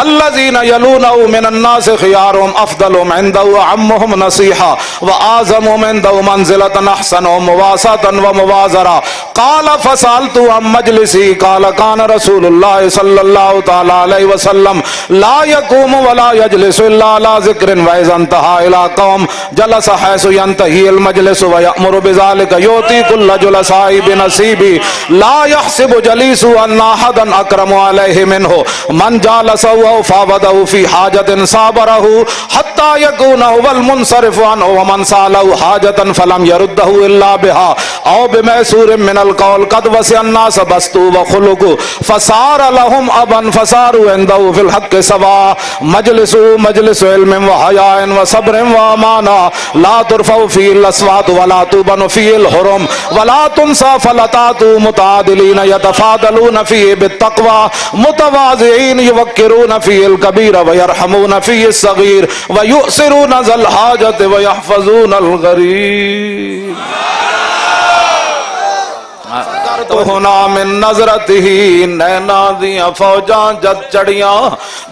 الذين يلونه من الناس خيارهم أفضلهم عنده وعمهم نصيحة وأعظمهم عنده منزلة أحسنهم مواساة وموازرة قال فسألت عن مجلسي قال كان رسول الله صلى الله تعالى عليه وسلم لا يقوم ولا يجلس إلا على ذكر وإذا انتهى إلى قوم جلس حيث ينتهي المجلس ويأمر بذلك يؤتي كل جلساء بنصيبه لا يحسب جليس أن أحدا أكرم عليه منه من جالسه أو فاوضه في حاجة صابره حتى يكون هو المنصرف عنه ومن سأله حاجة فلم يرده إلا بها أو بميسور من القول قد وسع الناس بسطوا وخلقوا فصار لهم أبا فصاروا عنده في الحق سواء مجلسوا مجلس علم وحياء وصبر وأمانة لا ترفع فيه الأصوات ولا تبن فيه الحرم ولا تنسى فلتات متعادلين يتفاضلون فيه بالتقوى متواضعين يوقرون فيه الكبير ويرحمون فيه الصغير ويؤثرون ذا الحاجة ويحفظون الغريب ہونا من نظرت ہی نینا دیاں فوجاں جد چڑیاں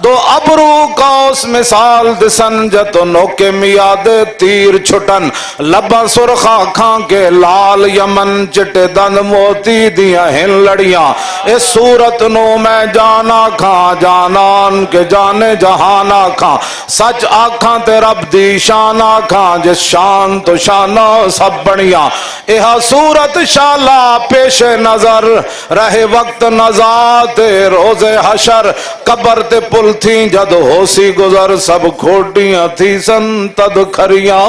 دو ابرو کا اس مثال دسن جتو نوکے میاد تیر چھٹن لباں سرخا کھاں کے لال یمن چٹے دند موتی دیاں ہن لڑیاں اس صورت نو میں جانا کھاں جانان کے جانے جہانا کھاں سچ آکھاں تے رب دی شانا کھاں جس شان تو شانہ سب بڑیاں ایہا صورت شالا پیش نظر رہے وقت نزات روز حشر قبر تے پل تھی جد ہو سی گزر سب کھوٹیاں تھی سن تد کھریاں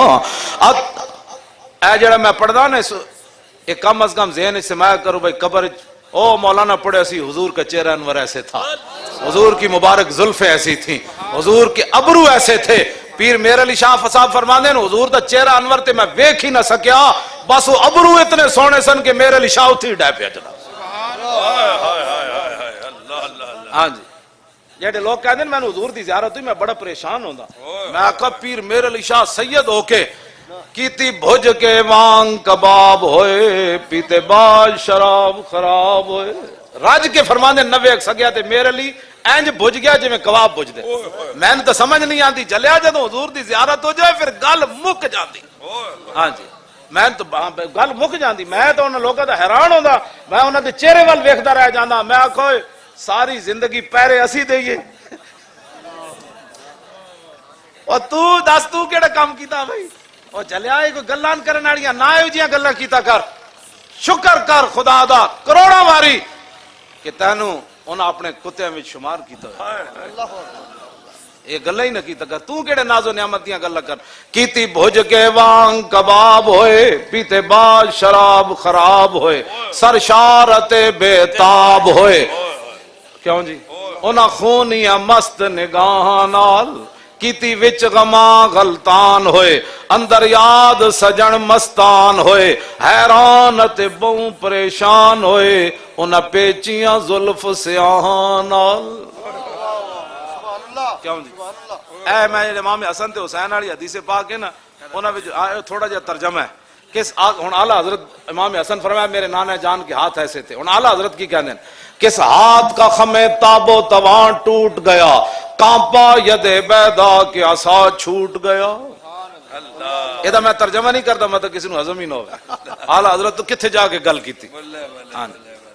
اے جڑا میں پڑھدا نا ایک کم از کم ذہن سے میں کروں بھائی قبر او مولانا پڑھے سی حضور کا چہرہ انور ایسے تھا حضور کی مبارک زلفیں ایسی تھیں حضور کے ابرو ایسے تھے پیر میرے علی شاہ فصاحب فرماندے ہیں حضور دا چہرہ انور تے میں ویکھ ہی نہ سکیا بس وہ ابرو اتنے سونے سن کہ میرے علی شاہ اتھی ڈے پیا جناب ہاں جی جیڑے لوگ کہتے ہیں میں نے حضور دی زیارت ہوئی میں بڑا پریشان ہوں میں آقا پیر میرے علی شاہ سید ہو کے کیتی بھج کے وانگ کباب ہوئے پیتے باز شراب خراب ہوئے راج کے فرماندے نوے ایک سگیا تے میرے علی اینج بھج گیا جی میں کباب بھج دے میں نے تو سمجھ نہیں آتی جلیا جدو حضور دی زیارت ہو جائے پھر گل مک جاندی ہاں جی میں تو گل مک جاندی میں تو انہوں لوگوں دا حیران ہوندا میں انہوں دے چہرے وال ویکھدا رہ جاندا میں آکھو ساری زندگی پیرے اسی دئیے اور تو دس تو کیڑا کام کیتا بھائی اور جلیا کوئی گلان کرن والیاں نہ ایو جیاں گلاں کیتا کر شکر کر خدا دا کروڑاں واری کہ تینوں انہاں اپنے کتےاں وچ شمار کیتا یہ گلہ ہی نہ کیتا کر تو کیڑے ناز و نعمت دیاں گلاں کر کیتی بھج کے وانگ کباب ہوئے پیتے باز شراب خراب ہوئے سرشارت بے تاب ہوئے کیوں جی انہاں خونیاں مست نگاہاں نال کیتی وچ غماں غلطان ہوئے اندر یاد سجن مستان ہوئے حیران تے بہوں پریشان ہوئے انہاں پیچیاں زلف سیاہاں نال کیوں جی اے میں امام حسن تے حسین والی حدیث پاک ہے نا انہاں وچ تھوڑا جہا ترجمہ ہے کس ہن اعلی حضرت امام حسن فرمایا میرے نانا جان کے ہاتھ ایسے تھے ہن اعلی حضرت کی کہندے ہیں کس ہاتھ کا خمِ تاب و توان ٹوٹ گیا کانپا ید بیدا کے عصا چھوٹ گیا یہ میں ترجمہ نہیں کرتا میں تو کسی نو ہضم ہی نہ ہوگا اعلی حضرت تو کتھے جا کے گل کی تھی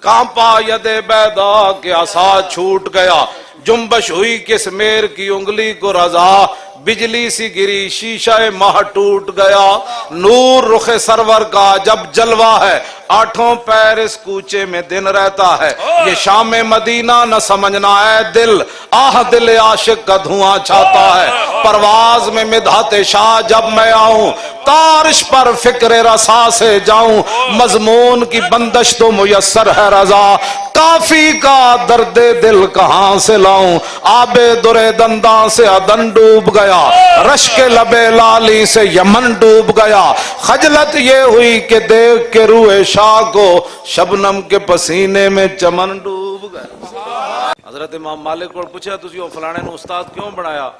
کانپا ید بیدا کے عصا چھوٹ گیا جنبش ہوئی کس میر کی انگلی کو رضا بجلی سی گری شیشہ ماہ ٹوٹ گیا نور رخ سرور کا جب جلوہ ہے آٹھوں پیر اس کوچے میں دن رہتا ہے یہ شام مدینہ نہ سمجھنا ہے دل آہ دل عاشق کا دھواں چھاتا ہے پرواز میں مدحت شاہ جب میں آؤں تارش پر فکر رسا سے جاؤں مضمون کی بندش تو میسر ہے رضا کافی کا درد دل کہاں سے لاؤں آب درے دنداں سے ادن ڈوب گیا رشک لبے لالی سے یمن ڈوب گیا خجلت یہ ہوئی کہ دیکھ کے روح شاہ کو شبنم کے پسینے میں چمن ڈوب گیا حضرت امام مالک کو پوچھا تسی وہ فلانے نے استاد کیوں بنایا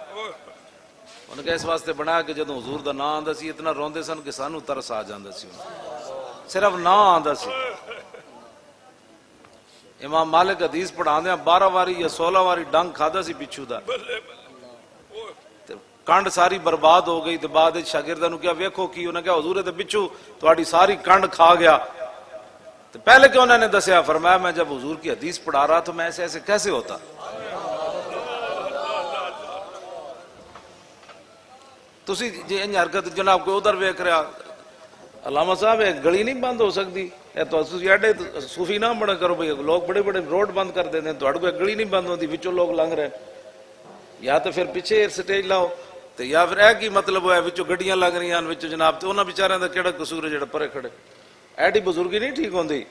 انہوں نے اس واسطے بنایا کہ جدوں حضور دا نام آندا سی اتنا روندے سن کہ سانو ترس آ جاندا سی، صرف نام آندا سی۔ امام مالک حدیث پڑھاندے 12 واری یا 16 واری ڈنگ کھادا سی پچھو دا، کنڈ ساری برباد ہو گئی۔ تو بعد شاگرداں نوں کیا ویکھو کی، انہوں نے کہا حضور تے پچھو تہاڈی ساری کنڈ کھا گیا۔ تو پہلے کہ انہوں نے دسیا، فرمایا میں جب حضور کی حدیث پڑھا رہا تو میں ایسے ایسے کیسے ہوتا۔ تسی جی انج حرکت جناب کوئی ادھر ویکھ رہا، علامہ صاحب ایک گلی نہیں بند ہو سکتی، تسی ایڈے صوفی نہ بڑا کرو بھئی، لوگ بڑے بڑے روڈ بند کر دیتے ہیں، تہاڈے کوئی گلی نہیں بند ہوتی، وچوں لوگ لنگ رہے، یا تو پھر پیچھے سٹیج لاؤ، تو یا پھر اے کی مطلب ہے وچوں گڈیاں لگ رہی ہیں وچوں جناب، تے انہاں بیچاریاں دا کیڑا قصور ہے جڑا پرے کھڑے، ایڈی بزرگی نہیں ٹھیک ہوندی۔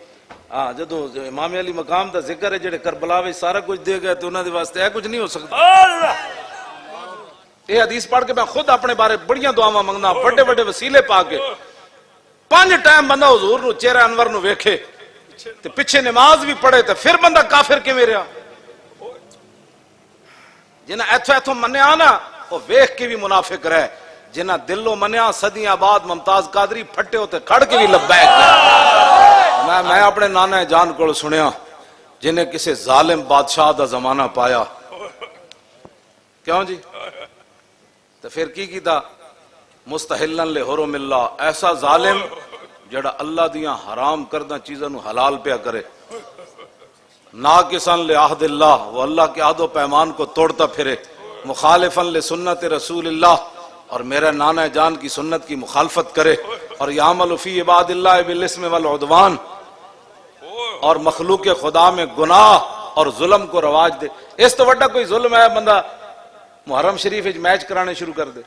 ہاں جدوں امام علی مقام دا ذکر ہے جڑے کربلا وچ سارا کچھ دے گئے تو انہاں دے واسطے اے کچھ نہیں ہو سکتا۔ یہ حدیث پڑھ کے میں خود اپنے بارے بڑیاں دعاواں منگنا، بڑے بڑے وسیلے پا کے 5 ٹائم بندہ حضور نو چہرہ انور نو ویکھے تے پیچھے نماز بھی پڑھے تے پھر بندہ کافر کیویں رہیا؟ جنہاں ایتھوں ایتھوں منیا نا وہ ویکھ کے بھی منافق رہے، جنہاں دلوں منیا صدیاں بعد ممتاز قادری پھٹے ہوتے کھڑ کے بھی لبیک۔ میں اپنے نانا جان کو سنیا جنہیں کسی ظالم بادشاہ دا زمانہ پایا، کیوں جی؟ تو پھر کی کیتا؟ مستحلن لحرم اللہ، ایسا ظالم جڑا اللہ دیاں حرام کردہ چیزاں نو حلال پیا کرے، ناقصاً لعہد اللہ، وہ اللہ کے عہد و پیمان کو توڑتا پھرے، مخالفاً لسنت رسول اللہ، اور میرے نانا جان کی سنت کی مخالفت کرے، اور یعمل فی عباد اللہ بالاسم والعدوان، اور مخلوق خدا میں گناہ اور ظلم کو رواج دے۔ اس تو وڈا کوئی ظلم ہے بندہ محرم شریف میچ کرانے شروع کر دے؟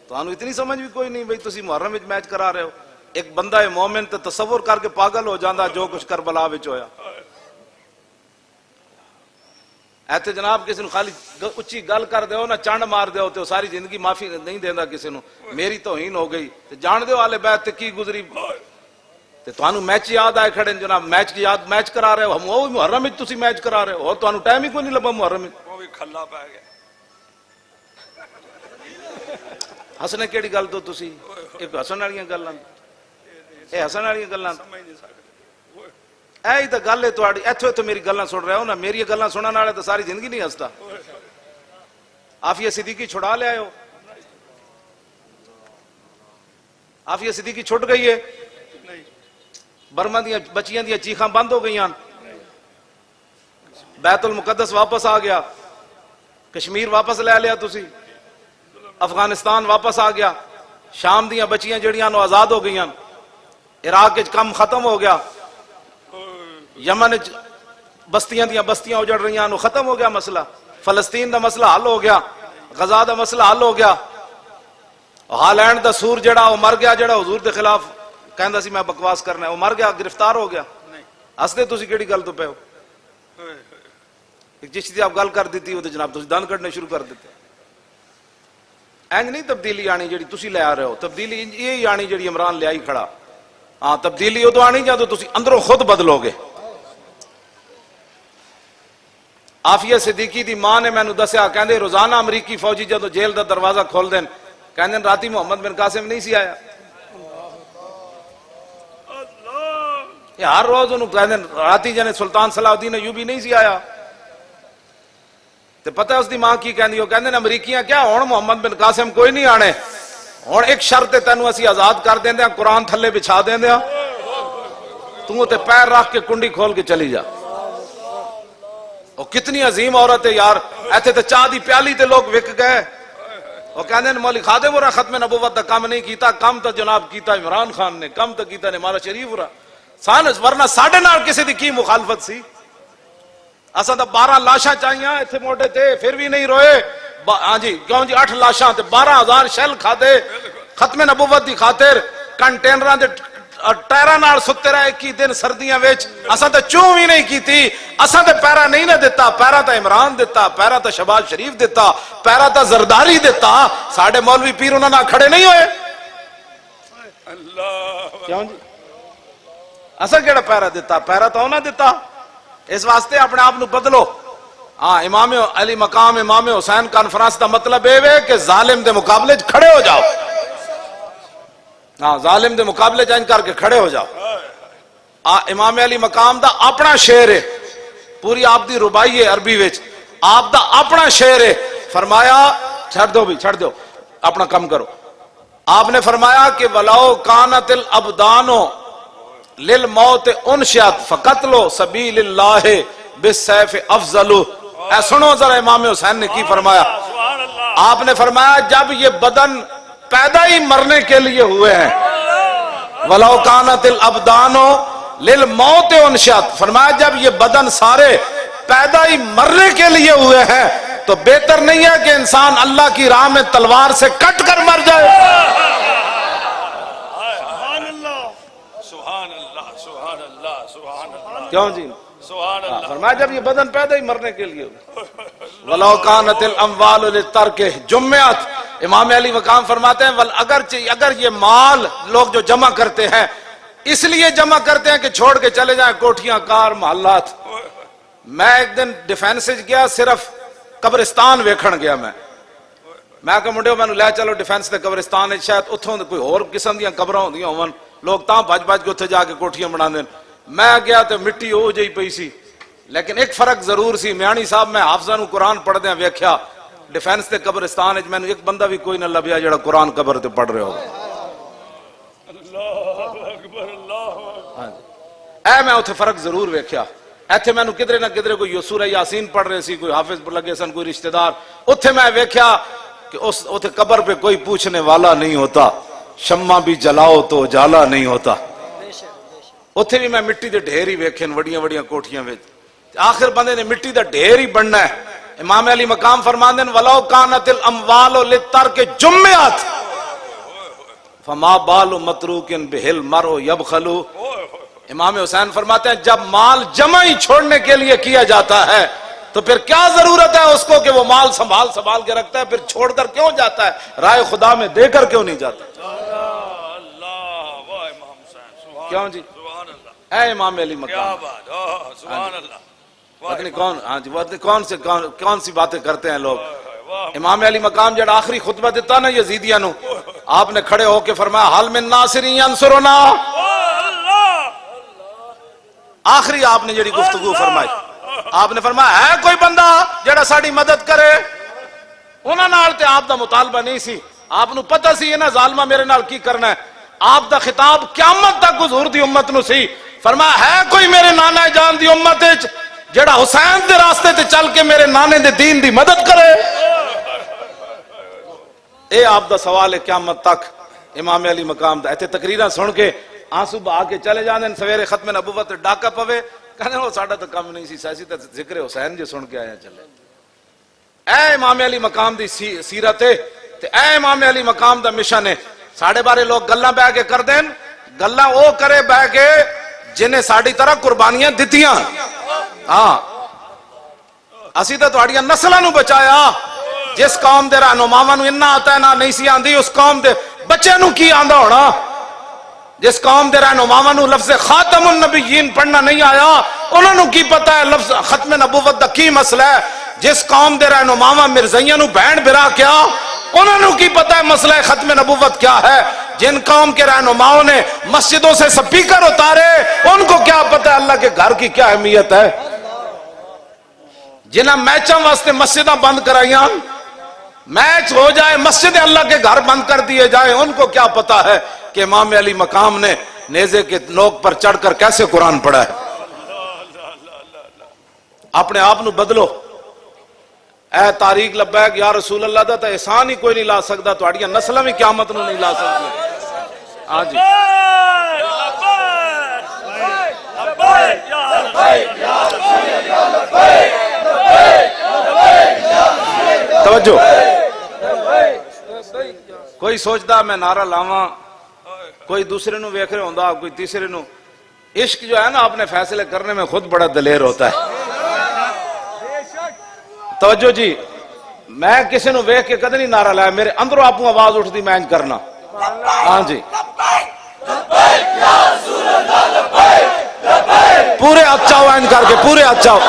تو انہوں اتنی سمجھ بھی کوئی نہیں بھئی تسی محرم میچ کرا رہے ہو۔ ایک بندہ مومن تے تصور کر کے پاگل ہو جاندہ جو کچھ کربلا وچ ہویا۔ ایتے جناب کسی نے خالی اچھی گل کر دیو نا، چانڈ مار دیو تے ساری زندگی معافی نہیں دیندا کسی نو، میری توہین ہو گئی تے جان دیو آلے بیت تے کی گزری تے تانوں میچ یاد آئے کھڑے جناب، میچ کی یاد میچ کرا رہے ہو، ہم وہ محرم وچ تسی میچ کرا رہے ہو، تانوں ٹائم ہی کوئی نہیں لبا محرم وچ، وہ بھی کھلا پہ گیا۔ ہسنے کیڑی گل تو تسی ایک ہسن والیاں گلاں، اے ہسن والیاں گلاں، اے ہی تے گل ہے تہاڈی، ایتھوں ایتھوں میری گلاں سن رہے ہو نا، میری گلاں سنن والے تے ساری زندگی نہیں ہستا۔ عافیہ صدیقی چھڑا لے آئے ہو، عافیہ صدیقی چھٹ گئی ہے، برما دیاں بچیاں دیاں چیخاں بند ہو گئیاں، بیت المقدس واپس آ گیا، کشمیر واپس لے لیا تسی، افغانستان واپس آ گیا، شام دیاں بچیاں جڑیاں نو آزاد ہو گئیاں، عراق وچ کم ختم ہو گیا، یمن بستیاں دیاں بستیاں اجڑ رہیاں نو ختم ہو گیا مسئلہ، فلسطین دا مسئلہ حل ہو گیا، غزہ دا مسئلہ حل ہو گیا، ہالینڈ دا سور جڑا وہ مر گیا، جڑا حضور دے خلاف کہندا سی میں بکواس کرنا ہے، وہ مر گیا، گرفتار ہو گیا۔ ہستے تسی کیڑی گل تو پے ہو؟ ایک چشتی آپ گل کر دیتی ہو تو جناب تسی دند کڈنے شروع کر دیتے۔ اینج نہیں تبدیلی آنی جڑی تسی لے آ رہے ہو، تبدیلی یہی آنی جڑی عمران لے آئی کھڑا۔ ہاں تبدیلی ادو آنی جدوں تسی اندروں خود بدلو گے۔ عافیہ صدیقی دی ماں نے مینوں دسیا، کہندے روزانہ امریکی فوجی جدوں جیل دا دروازہ کھول دین، کہندے راتی محمد بن قاسم نہیں سی آیا، یہ ہر روز انہوں کہندے راتی جنے سلطان صلاح الدین ایوبی نہیں سی آیا۔ تے پتہ اس دی ماں کی کہندی ہو، کہندے امریکیاں کیا ہن محمد بن قاسم کوئی نہیں آنے، ہن ایک شرط تینوں اسی آزاد کر دیندے ہاں، قرآن تھلے بچھا دیندے ہاں، تو تے پیر رکھ کے کنڈی کھول کے چلی جا۔ وہ کتنی عظیم عورت ہے یار، ایتھے تے چاہ دی پیالی تے لوگ وک گئے، وہ کہندے ہیں مولی خادم ورہ ختم نبوت دا کام نہیں کیتا، کام تا جناب کیتا عمران خان نے، کام تا کیتا نمارا شریف ورہ سانس، ورنہ ساڑھے نال کسی دی کی مخالفت سی؟ اساں تا 12 لاشاں چاہیاں ایتھے موٹے تھے پھر بھی نہیں روئے، ہاں جی کیوں جی 8 لاشاں تے 12,000 شیل کھا دے ختم نبوت دی خاطر، کنٹینراں دے ٹائراں نال ستے رہے 21 دن سردیاں وچ، اساں تے چوں بھی نہیں کیتی، اساں تے پیرا نہیں نہ دیتا، پیرا تے عمران دیتا، پیرا تے شہباز شریف دیتا، پیرا تے زرداری دیتا، ساڑھے مولوی پیر انہاں نال کھڑے نہیں ہوئے؟ اللہ کیوں جی اساں کیڑا پیرا دیتا، پیرا تو انہاں دیتا۔ اس واسطے اپنے آپ نو بدلو، ہاں امام علی مقام امام حسین کانفرنس دا مطلب ہے کہ ظالم دے مقابلے کھڑے ہو جاؤ. ہاں ظالم دے مقابلے جائن کر کے کھڑے ہو جاؤ. امام علی مقام دا اپنا شعر ہے, پوری آپ دی ربائی ہے عربی وچ, آپ دا اپنا شعر ہے. فرمایا چھڑ دو بھی, چھڑ دو اپنا کم کرو. آپ نے فرمایا کہ وَلَوْ كَانَتِ الْأَبْدَانُ لِلْمَوْتِ اُنْشِئَتْ فَقَتْلُ سَبِيلِ اللَّهِ بِالسَّيْفِ أَفْضَلُ. اے سنو ذرا امام حسین نے کی فرمایا. آپ نے فرمایا جب یہ بدن پیدا ہی مرنے کے لیے ہوئے ہیں, وَلَوْ كَانَتِ الْأَبْدَانُ لِلْمَوْتِ اُنْشِئَتْ, فرمایا جب یہ بدن سارے پیدا ہی مرنے کے لیے ہوئے ہیں تو بہتر نہیں ہے کہ انسان اللہ کی راہ میں تلوار سے کٹ کر مر جائے. کیوں جی؟ فرمایا جب یہ بدن پیدا ہی مرنے کے لیے ہوئے. وَلَوْ كَانَتِ الْأَمْوَالُ لِلتَّرْكِ جُمِّعَتْ. امام علی مقام فرماتے ہیں اگر یہ مال لوگ جو جمع کرتے ہیں اس لیے جمع کرتے ہیں کہ چھوڑ کے چلے جائیں کوٹھیاں کار محلات. میں ایک دن ڈیفینس گیا, صرف قبرستان ویکھن گیا. میں کہ منڈے میں لے چلو ڈیفینس تے قبرستان شاید اتھوں کوئی اور قسم دیاں قبراں ہوندیاں ہون, لوگ تاں بھج بھج کے اتھے جا کے کوٹھیاں بنا دین. میں گیا تے مٹی ہو جئی پئی سی, لیکن ایک فرق ضرور سی. میانی صاحب میں حافظاں نوں قرآن پڑھدیاں ویکھیا ڈیفینس تے قبرستان وچ, مینوں ایک بندہ بھی کوئی نہ لبیا جڑا قرآن قبر تے پڑھ رہا ہوگا. اے میں اتھے فرق ضرور ویکھیا. ایتھے میں کدھرے نہ کدھرے کوئی سورہ یاسین پڑھ رہے سی, کوئی حافظ لگے سن, کوئی رشتہ دار. اتھے میں ویکھیا کہ اتھے قبر پہ کوئی پوچھنے والا نہیں ہوتا, شمع بھی جلاؤ تو اجالا نہیں ہوتا. اتھے بھی میں مٹی دے ڈھیر ہی ویکھے وڈیاں وڈیاں کوٹھیاں وچ. آخر بندے نے مٹی دا ڈھیر ہی بننا ہے. امام علی مقام فرماندے ہیں وَلَوْ كَانَتِ الْأَمْوَالُ لِلتَّرْكِ جُمِّعَتْ فَمَا بَالُ مَتْرُوكٍ بِهِ الْمَرْءُ يَبْخَلُ. امام حسین فرماتے ہیں جب مال جمع ہی چھوڑنے کے لیے کیا جاتا ہے تو پھر کیا ضرورت ہے اس کو کہ وہ مال سنبھال کے رکھتا ہے, پھر چھوڑ کر کیوں جاتا ہے, رائے خدا میں دے کر کیوں نہیں جاتا. کیوں جی؟ اے امام علی مقام پتہ نہیں کون, ہاں جی کون سی باتیں کرتے ہیں لوگ. امام علی مقام جڑا آخری خطبہ دیتا نا یزیدیاں نو, آپ نے کھڑے ہو کے فرمایا حل من ناصر ینصرنا. آخری آپ نے جڑی گفتگو فرمائی, آپ نے فرمایا ہے کوئی بندہ جڑا ساڑی مدد کرے. انہاں نال تے آپ دا مطالبہ نہیں سی, آپ نو پتہ سی انہاں ظالمہ میرے نال کی کرنا ہے. آپ دا خطاب قیامت تک حضور دی امت نو سی. فرمایا ہے کوئی میرے نانا جان دی امت وچ جڑا حسین دے راستے تے چل کے میرے نانے دے دین دی مدد کرے. اے آپ دا سوال ہے قیامت تک. امام علی مقام دا ایتھے تقریراں سن کے آنسو بہا کے چلے جاندے, سویرے ختم نبوت ڈاکا پوے, کہنے وہ ساڈا تو کم نہیں سی, سیاسی تے ذکر حسین جو سن کے آیا چلے. اے امام علی مقام دی سیرت ہے تے اے امام علی مقام دا مشن ہے. ساڑھے بارے لوگ گلاں بہ کے کر دین, گلاں او کرے بہ کے جنہیں ساڑی طرح قربانیاں دتیاں. ہاں اسی تے تہاڈیاں نسلاں نو بچایا. جس قوم دے رہنماواں نو اتنا آتا ہے نہ نہیں سی آندی, اس قوم دے بچے نو کی آندا ہونا. جس قوم دے رہنماواں نو لفظ خاتم النبیین پڑھنا نہیں آیا, انہاں نو کی پتہ ہے لفظ ختم نبوت دا کی مسئلہ ہے. جس قوم دے رہنماواں مرزائیاں نو بہن برا کیا, انہاں نو کی پتہ ہے مسئلہ ختم نبوت کیا ہے. جن قوم کے رہنماؤں نے مسجدوں سے سپیکر اتارے, ان کو کیا پتہ ہے اللہ کے گھر کی کیا اہمیت ہے. جنہاں میچاں واسطے مسجداں بند کرائیاں, میچ ہو جائے مسجد اللہ کے گھر بند کر دیے جائیں, ان کو کیا پتہ ہے کہ امام علی مقام نے نیزے کے نوک پر چڑھ کر کیسے قرآن پڑھا ہے. اپنے آپ نو بدلو. اے تاریخ لبیک یا رسول اللہ دا تا احسان ہی کوئی نہیں لا سکتا, تو اڑیاں نسلیں بھی قیامت نو نہیں لا سکتی. ہاں جی توجہ. کوئی سوچتا میں نعرہ لاواں, کوئی دوسرے نو ویکھ رہا ہوندا, کوئی تیسرے نو. عشق جو ہے نا اپنے فیصلے کرنے میں خود بڑا دلیر ہوتا ہے. توجہ جی, میں کسی نو ویکھ کے کدے نہیں نعرہ لایا, میرے اندروں آپوں آواز اٹھتی میں انج کرنا. ہاں جی پورے ہاتھ چاہو انج کر کے, پورے ہاتھ چاہو.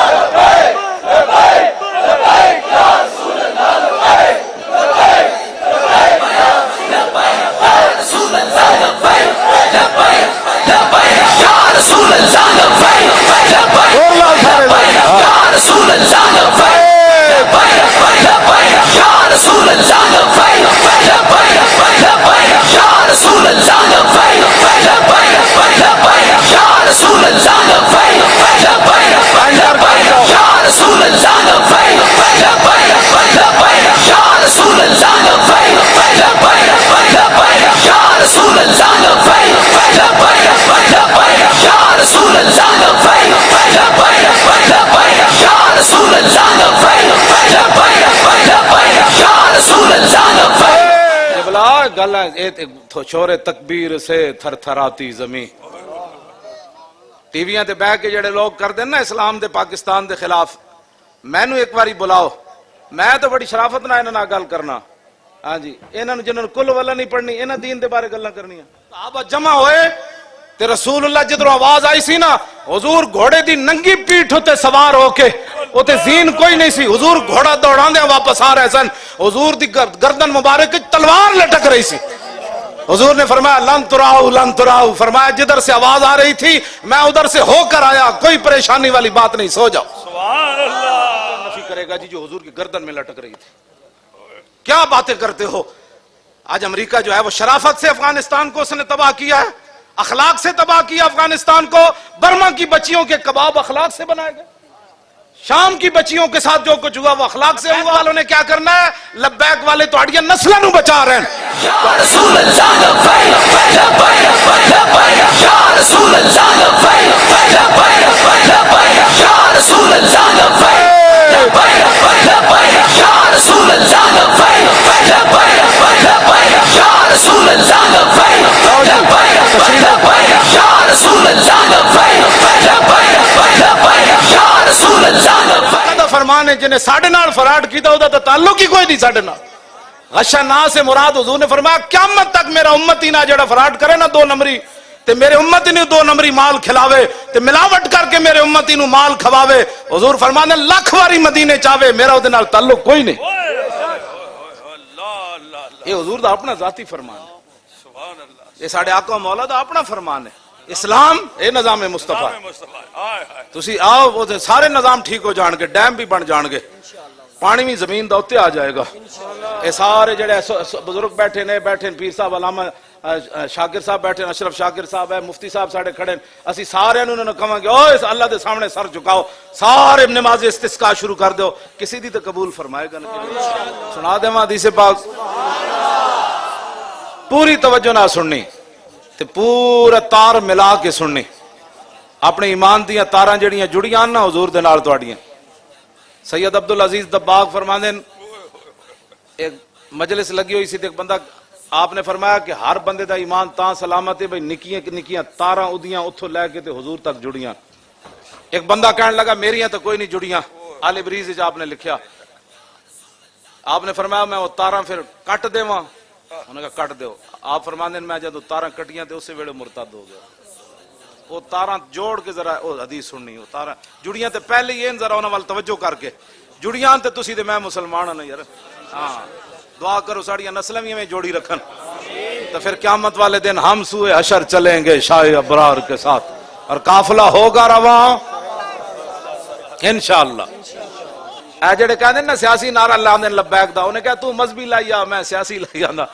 گل شور تکبیر سے تھر تھراتی زمین ٹی ویاں تے بہ کے جڑے لوگ کرتے ہیں نا اسلام دے پاکستان دے خلاف مینو ایک باری بلاؤ میں تو بڑی شرافت نہ انہاں گل کرنا ہاں جی انہاں جنہاں کل والا نہیں پڑھنی انہاں دین دے بارے گلاں کرنیاں صحابہ جمع ہوئے تے رسول اللہ جدوں آواز آئی سی نا حضور گھوڑے دی ننگی پیٹھ ہوتے سوار ہو کے اوتے زین کوئی نہیں سی حضور گھوڑا دوڑاندے واپس آ رہے سن حضور دی گردن مبارک تلوار لٹک رہی سی حضور نے فرمایا لن تراؤ فرمایا جدھر سے آواز آ رہی تھی میں ادھر سے ہو کر آیا کوئی پریشانی والی بات نہیں سو جاؤ سبحان اللہ نفی کرے گا جی جو حضور کی گردن میں لٹک رہی تھی کیا باتیں کرتے ہو آج امریکہ جو ہے وہ شرافت سے افغانستان کو اس نے تباہ کیا ہے اخلاق سے تباہ کیا افغانستان کو برما کی بچیوں کے کباب اخلاق سے بنائے گئے شام کی بچیوں کے ساتھ جو کچھ ہوا وہ اخلاق سے ہوا والوں نے کیا کرنا ہے لبیک والے تو اڑیاں نسلوں نو بچا رہے ہیں یا رسول اللہ لبیک لبیک لبیک یا رسول اللہ لبیک لبیک لبیک یا رسول اللہ لبیک لبیک لبیک یا رسول اللہ لبیک لبیک لبیک یا رسول اللہ لبیک لبیک لبیک یا رسول اللہ لبیک لبیک لبیک یا رسول اللہ دا فرمان ہے جنہیں ساڑھے نال فراڈ کیتا ہوتا تو تعلق ہی کوئی نہیں ساڑھے نال غشہ نا سے مراد حضور نے فرمایا قیامت تک میرا امتی نہ جڑا فراڈ کرے نا 2 نمبری تے میرے امتی نے 2 نمبری مال کھلاوے تے ملاوٹ کر کے میرے امتی نو مال کھواوے حضور فرمانے لکھ واری مدینے چاہوے میرا ادھے نال تعلق کوئی نہیں یہ حضور دا اپنا ذاتی فرمان ہے سبحان اللہ یہ ساڑھے آقا و مولا دا اپنا فرمان ہے اسلام اے نظام مصطفیٰ تسی آؤ وہ سارے نظام ٹھیک ہو جان گے ڈیم بھی بن جان گے پانی بھی زمین دا اتے آ جائے گا اے سارے جڑے بزرگ بیٹھے نے بیٹھے پیر صاحب علامہ شاکر صاحب بیٹھے اشرف شاکر صاحب ہے مفتی صاحب ساڑے کھڑے اسی سارے انہوں نے کہا کہ اوہ اس اللہ دے سامنے سر جھکاؤ سارے نماز استسقاء شروع کر دو کسی دی تو قبول فرمائے گا سنا دے ماں حدیث پاک پوری توجہ نہ سننی تے پورا تار ملا کے سننی اپنے ایمان دیاں تاراں جڑیاں جڑیاں نا حضور دے نال تواڈیاں سید عبدالعزیز دباغ فرماندے ایک مجلس لگی ہوئی سی تے ایک بندہ آپ نے فرمایا کہ ہر بندے دا ایمان تاں سلامت ہے بھئی نکیاں نکیاں تاراں اودیاں اتھوں لے کے تے حضور تک جڑیاں ایک بندہ کہنے لگا میریاں تو کوئی نہیں جڑیاں آل بریز وچ آپ نے لکھیا آپ نے فرمایا میں وہ تاراں پھر کٹ دیواں انہوں نے کہا کٹ دیو آپ فرماندے میں جدو تاراں کٹیاں تے اسے ویلے مرتد ہو گیا وہ تاراں جوڑ کے ذرا وہ حدیث سننی وہ تاراں جڑیاں تے پہلے ہی ذرا انہاں وال توجہ کر کے جڑیاں تے تسی تے میں مسلمان ہاں یار ہاں دعا کرو ساڑیاں نسلاں وی میں جوڑی رکھن تو پھر قیامت والے دن ہم سوئے حشر چلیں گے شاہ ابرار کے ساتھ اور قافلہ ہوگا رواں انشاءاللہ اے جڑے کہندے نا سیاسی نعرہ لاندے لبیک دا انہیں کہا تو مذہبی لائی آ میں سیاسی لائی آندا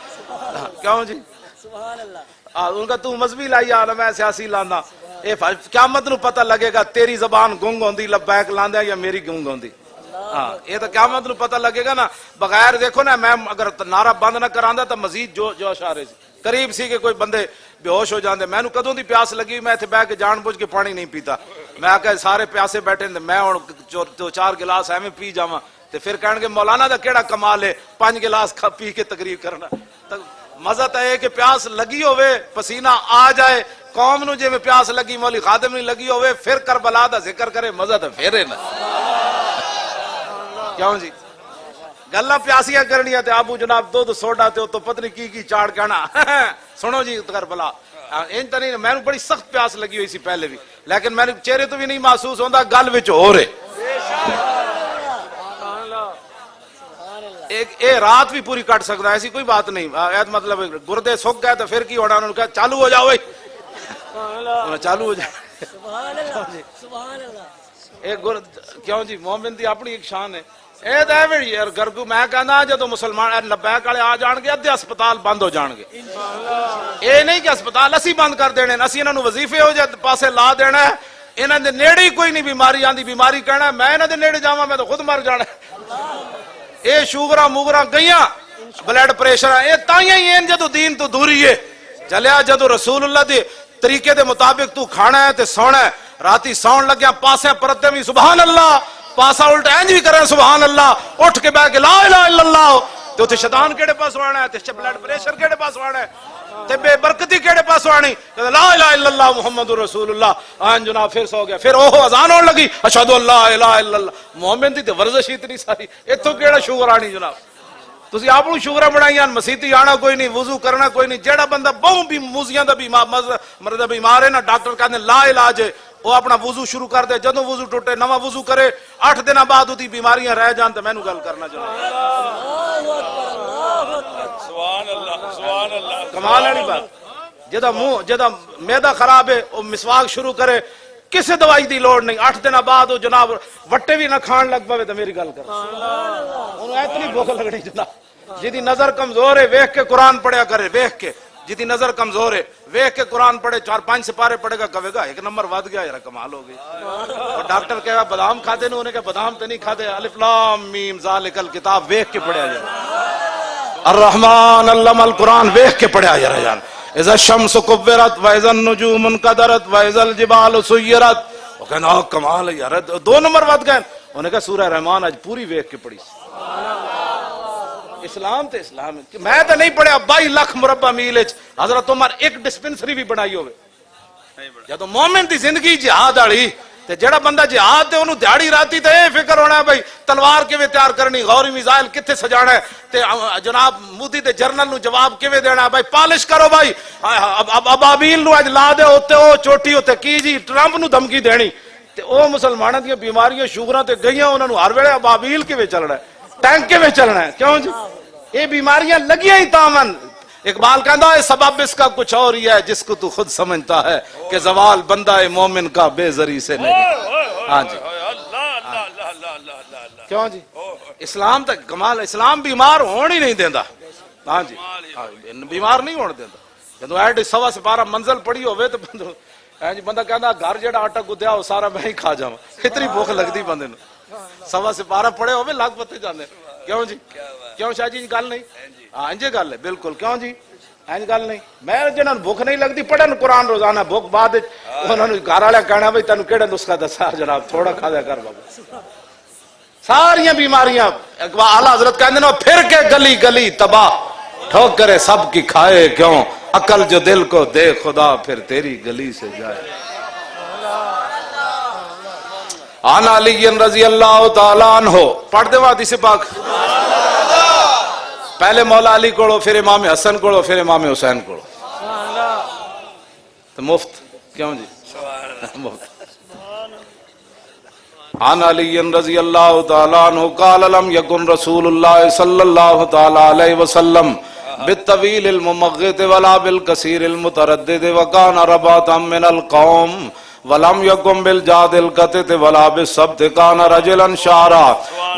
کیوں جی سبحان اللہ ان کا تو مذہبی لائی آ میں سیاسی لاندا اے قیامت نو پتہ لگے گا تیری زبان گنگ ہوندی لبیک لاندا یا میری گنگ ہوندی ہاں یہ تو قیامت نو پتہ لگے گا نا بغیر دیکھو نا میں اگر نعرہ بند نہ کراندا تو مزید جوش آ رہے سی قریب سی کہ کوئی بندے بے ہوش ہو جاندے میں نو کدوں دی پیاس لگی میں ایتھے بیٹھ کے جان بوجھ کے پانی نہیں پیتا میں آکھیا سارے پیاسے بیٹھے تے میں ہن 2-4 گلاس ایویں پی جاواں تے پھر کہن گے مولانا دا کیڑا کمال ہے 5 گلاس کھا پی کے تقریر کرنا مزہ تو ہے کہ پیاس لگی ہوئے پسینہ آ جائے قوم نو جے میں پیاس لگی مولی خادم نہیں لگی ہوئے پھر کربلا دا ذکر کرے مزہ تو پھر ہے نا کیوں جی گلاں پیاسیاں کرنیاں تے ابو جناب دودھ سوڈا تے تو پتہ نہیں کی چاڑ کہنا سنو جی کربلا ان تے نہیں میں بڑی سخت پیاس لگی ہوئی سی پہلے بھی لیکن میں چہرے تو بھی نہیں محسوس ہوندا گل وچ ہو رہے اے رات بھی پوری کٹ سکتا ہے ایسی کوئی بات نہیں مطلب گردے سک گئے تو پھر کی ہونا انہوں نے کہا چالو ہو جاؤ چالو ہو جاؤ کیوں جی مومن دی اپنی ایک شان ہے اے تے یار گرگو میں کہنا جدو مسلمان لبیک والے آ جان گے ادھے ہسپتال بند ہو جان گے اے نہیں کہ ہسپتال اسی بند کر دینے اسی انہاں نو وظیفے ہو جائے پاسے لا دینا ہے انہاں دے نیڑے ہی کوئی نہیں بیماری آندی بیماری کہنا میں انہاں دے نیڑے جاواں میں تو خود مر جانا اے شوگراں موگراں گئیاں بلڈ پریشر اے تائیاں ہی ہیں جدو دین تو دوری ہے چلیا جدو رسول اللہ دے طریقے دے مطابق تو کھانا ہے تے سونا ہے راتی سون لگیا پاسے پرتے بھی سبحان اللہ پاسا الٹا اینج بھی کریں سبحان اللہ اٹھ کے بیٹھ کے لا الہ الا اللہ تے اوتھے شیطان کیڑے پاسوں آنا ہے، تے بلڈ پریشر کیڑے پاسوں آنا ہے، تے بے برکتی کیڑے پاسوں آنی، لا الہ الا اللہ محمد رسول اللہ. آن جناب پھر سو گیا، پھر اوہ اذان ہونے لگی اشہد ان لا الہ الا اللہ. مومن دی تے ورزش اتنی ساری، ایتھوں کیڑا شوگر آنی جناب. تسی آپ کو شوگر بنائیاں، مسیتی آنا کوئی نہیں، وضو کرنا کوئی نہیں. جیڑا بندہ بہوں بھی موزیاں دا مرد بیمار ہے نا، ڈاکٹر کہندے لا علاج ہے، وہ اپنا وضو شروع کر دے، جدوں وضو ٹوٹے نواں وضو کرے، 8 دن بعد اودی بیماریاں رہ جان تے مینوں گل کرنا جناب. سبحان اللہ سبحان اللہ. کمال ہے نہیں بات. جدا منہ جدا معدہ خراب ہے وہ مسواک شروع کرے، کسی دوائی دی لوڑ نہیں، 8 دن بعد وہ جناب وٹے بھی نہ کھان لگ پوے تو میری گل کر. انہوں اتنی بھوک لگنی جناب. جدی نظر کمزور ہے ویکھ کے قرآن پڑھیا کرے، ویکھ کے. جدی نظر کمزور ہے ویکھ کے قرآن پڑھے، 4-5 سپارے پڑھے گا، کہے گا 1 نمبر ود گیا یار، کمال ہو گئی. اور ڈاکٹر کہے گا بادام کھاتے نے، انہیں کہا بادام تے نہیں کھاتے، الف لام میم ذالک الکتاب ویکھ کے پڑھیا جائے. الرحمن علم القرآن ویکھ کے پڑھیا جائے. اذا الشمس کورت واذا النجوم انکدرت واذا الجبال سیرت. وہ کہنا کمال ہے یار، 2 نمبر ود گئے. انہیں کہا سورہ رحمان آج پوری ویکھ کے پڑھی. اسلام تے اسلام ہے. میں تو نہیں پڑھیا 22 لاکھ مربع میل حضرت عمر ایک ڈسپنسری بھی بنائی ہوئے. جدو مومن دی زندگی جہاد والی تے جڑا بندہ جہاد تے انہوں دیہڑی راتی تے اے فکر ہونا ہے بھائی تلوار کیویں تیار کرنی، غوری میزائل کتنے سجانا ہے، تے جناب مودی تے جرنل نو جواب کیویں دینا ہے. بھائی پالش کرو بھائی، ابابیل نو اج لا دے اوتے او چوٹی اوتے کی جی ٹرمپ نو دھمکی دینی. تے او مسلماناں دی بیماریاں شوگراں تے گئیاں، انہاں نو ہر ویلے ابابیل کیویں چلنا ہے، ٹینک کیویں چلنا ہے. کیوں جی یہ بیماریاں لگیاں ہی تامن. اقبال کہتا ہے سبب اس کا کچھ اور ہی ہے جس کو تو خود سمجھتا ہے کہ زوال بندہ مومن کا بے زری سے نہیں. ہاں جی کیوں جی اسلام تک کمال. اسلام بیمار ہون ہی نہیں دینا. ہاں جی بیمار نہیں ہونے دینا. جدو ایڈ 1.25 سپارہ منزل پڑی ہوئے تو بندہ کہتا گھر جڑا آٹا گدیا وہ سارا میں ہی کھا جاؤں. اتنی بھوک لگتی بندے نو. 1.25 سپارہ پڑے ہوئے لگ پتے جانے. کیوں جی کیوں شاہ جی گل نہیں؟ ہاں انجے گل ہے بالکل. کیوں جی این گل نہیں. میں جنہاں بھوک نہیں لگتی پڑھن قرآن روزانہ، بھوک بعد انہوں نے گھر والے کہنا بھائی تینوں کیڑا نسخہ دسا جناب تھوڑا کھا دیا کر بابا. ساریاں بیماریاں اعلیٰ حضرت کہتے ہیں پھر کے گلی گلی تباہ ٹھوکرے سب کی کھائے کیوں، عقل جو دل کو دے خدا پھر تیری گلی سے جائے. عن علی رضی اللہ تعالیٰ عنہ پڑھ دے حدیث پاک. پہلے مولا علی کوڑو، پھر امام حسن کوڑو، پھر امام حسین کوڑو. تو مفت کیوں جی مفت. عن علی رضی اللہ تعالیٰ عنہ قال لم یکن رسول اللہ صلی اللہ تعالیٰ علیہ وسلم بالطویل الممغت ولا بالکثیر المتردد وکان رباتا من القوم ولم یکن بالجاد القطت ولا بالسبت کان رجلا شعرا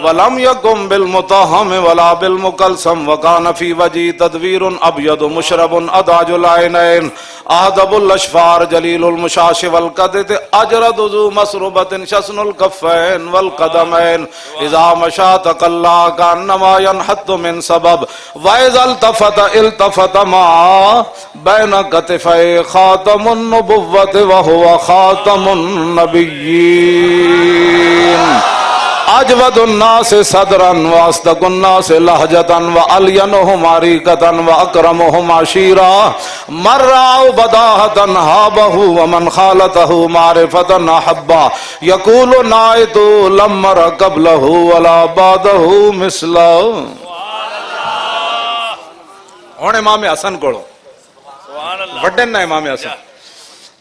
ولم یکن بالمتہم ولا بالمکلسم وکان فی وجی تدویر ابید مشرب اداج العینین آدب الاشفار جلیل المشاش والقدت اجرد ذو مسربت شسن الکفین والقدمین اذا مشا تقلا کانما ینحط من سبب وَإِذَا التفت ما بین کتفی خاتم النبوت وهو خاتم النبیین اجود الناس صدرا واصدق الناس لہجتا وعلینہم عریقتا واکرمہم عشیرا من رأوا بداہتا ہابہ ومن خالتہ معرفتا احبا یقول نائت لم مر قبلہ ولا بعدہ مثلہ. ہوں امام حسن کوڑو وڈن نا امام حسن.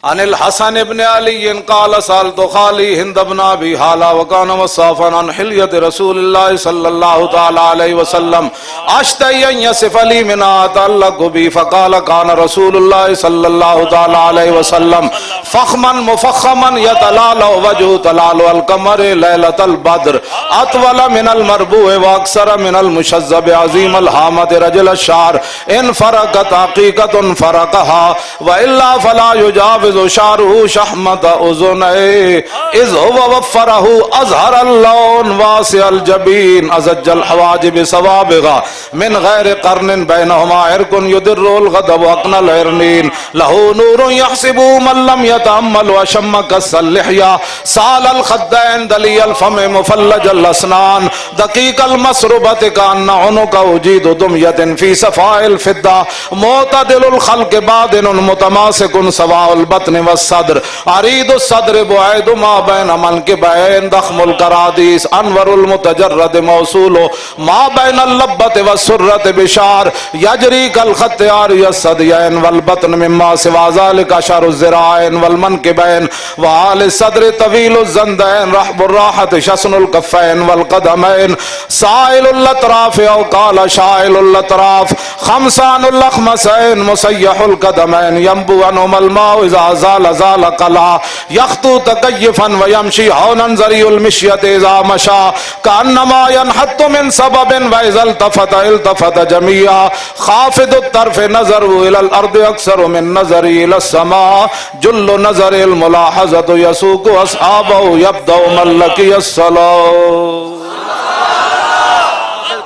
عن الحسن ابن علی قال سالت خالی ہند ابن ابی حالا وکان وصافا عن حلیت رسول اللہ صلی اللہ تعالی علیہ وسلم اشتہی ان یصف لی من اتعلق بی فقال کان رسول اللہ صلی اللہ تعالی علیہ وسلم فخما مفخما یتلال وجہ تلال القمر لیلۃ البدر اطول من المربوع واکثر من المشذب عظیم الحامت رجل الشعر ان فرقت حقیقت فرقها والا فلا یجاوز شعره شحمت اذنه اذ هو وفره اظهر اللون واسع الجبين ازج الحواجب سوابغا من غير قرن بينهما عرق يدر الغضب اقنى العرنين له نور يحسب من لم يتأمل وشم كس اللحية سال الخدين دلي الفم مفلج الأسنان دقيق المسربة كأن عنق أجيد دمية في صفاء الفضة معتدل الخلق بادن متماسك سواء البطن والصدر عريض الصدر بعيد ما بين منكبين ضخم الكراديس أنور المتجرد موصول ما بين اللبة والسرة بشار يجري كالخط عاري الثديين والبطن مما سوى ذلك شعر الذراعين والمنكبين وعالي الصدر طويل الزندين رحب الراحة شسن الكفين والقدمين سائل الأطراف أو قال شائل الأطراف خمسان الأخمسين مسيح القدمين ينبو عنهما الماء إذا زال زال قلع يخطو تكيفا ويمشي هونا زري المشية إذا مشى كأنما ينحط من سبب وإذا التفت التفت جميعا خافض الطرف نظره إلى الأرض أكثر من نظره إلى السماء جل نظر الملاحظة يسوق أصحابه يبدأ من لقي الصلاة.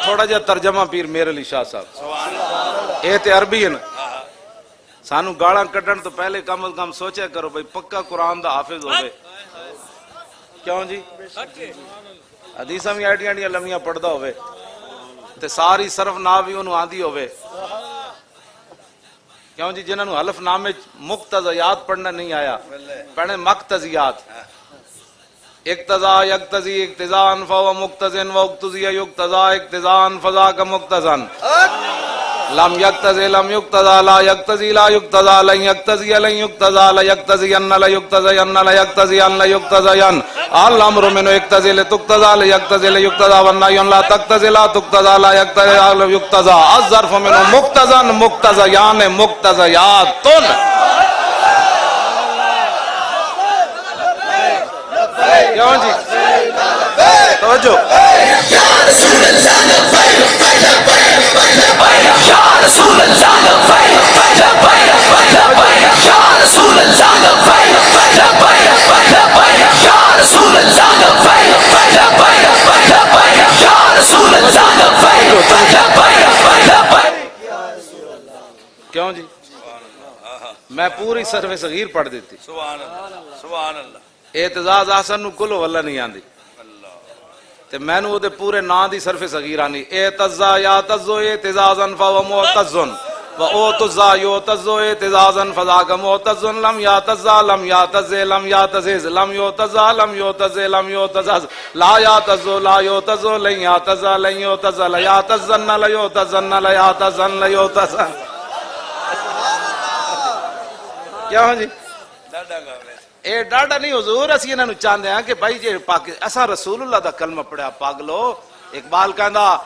تھوڑا جا ترجمہ پیر میر علی شاہ صاحب اے تے عربی ہے نا سانو گاڑاں کٹن تو پہلے کم از کم سوچے کرو بھئی پکا قرآن دا حافظ ہوئے کیوں جی حدیثہ میں آئیٹیاں ڈیاں لمیاں پڑھدا ہوئے تے ساری صرف ناوی انہوں آندھی ہوئے کیوں جی جنہوں نے حلف نامے مقتضیات پڑھنا نہیں آیا پڑھنے مقتضیات اقتضا یقتضی اقتضان فهو مقتضن واقتضی یقتضا اقتضان فذاک مقتضن لم یقتضی لم یقتضا لا یقتضی لا یقتضا لن یقتضی لن یقتضا لا یقتضی ان لا یقتضی ان لا یقتضی ان لا یقتضی ان الامر منه یقتضی لتقتضا لا یقتضی لیقتضا والنهی لا تقتضی لا تقتضا لا یقتضی لا یقتضا الظرف منه مقتضن مقتضیان مقتضیات کیوں جی توجہ یا رسول اللہ لبیک یا رسول اللہ لبیک لبیک یا رسول اللہ لبیک لبیک یا رسول اللہ لبیک لبیک یا رسول اللہ لبیک لبیک. کیوں جی میں پوری سرف صغیر پڑھ دیتی سبحان اللہ سبحان اللہ اعتزاز آسن نو کلو واللہ نہیں آندی تے میں نو دے پورے نا دی صرف صغیر آنی اعتزا یاتزو اعتزازن فو معتزن و اوتزا یوتزو اعتزازن فذاک معتزن لم یاتزا لم یاتزے لم یاتزیز لم یوتزا لم یوتزے لم یوتزاز لا یاتزو لا یوتزو لن یاتزا لن یوتزا لا یاتزن لا یوتزن لا یاتزن لا یوتزن کیا ہوں جی ڈاڈا گا اے ڈاڈا نہیں حضور اسی انہاں نو چاہندے ہیں کہ بھائی جے پاک اساں رسول اللہ دا کلمہ پڑھیا پاگلو اقبال کہندا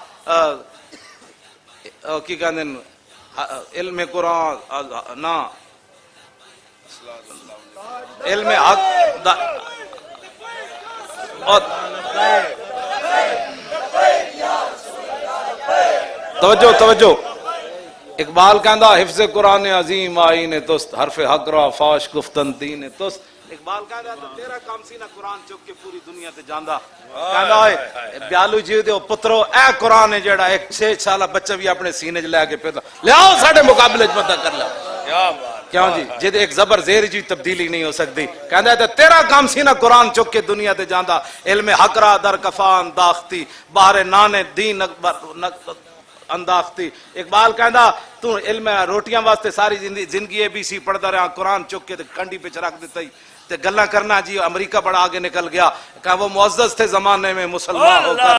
کی کہندے علم قرآن نا علم حق دا توجہ توجہ اقبال کہندا حفظ قرآن عظیم آئین توست حرف حق را فاش گفتن دین توست اقبال کہندا تو تیرا کام سی نا قرآن چک کے پوری دنیا تے جاندا کہندا اے بیالو جی دے پترو اے قرآن ہے جیڑا ایک 6 سالہ بچہ بھی اپنے سینے چ لے کے پیدا لے آؤ ساڈے مقابلے وچ پتہ کر لو کیا بات کیوں جی جے ایک زبر زیر جی تبدیلی نہیں ہو سکتی کہندا ہے تیرا کام سی نا قرآن چک کے دنیا تے جاندا علم حق را در کفان داختی باہر نانے دین اکبر انداختی اقبال کہندا تو علم روٹیاں واسطے ساری زندگی اے بی سی پڑھدا رہا قرآن چک کے کنڈی پہ رکھ دیتا ہی تے گلاں کرنا جی امریکہ بڑا آگے نکل گیا کہ وہ معزز تھے زمانے میں مسلمان ہو کر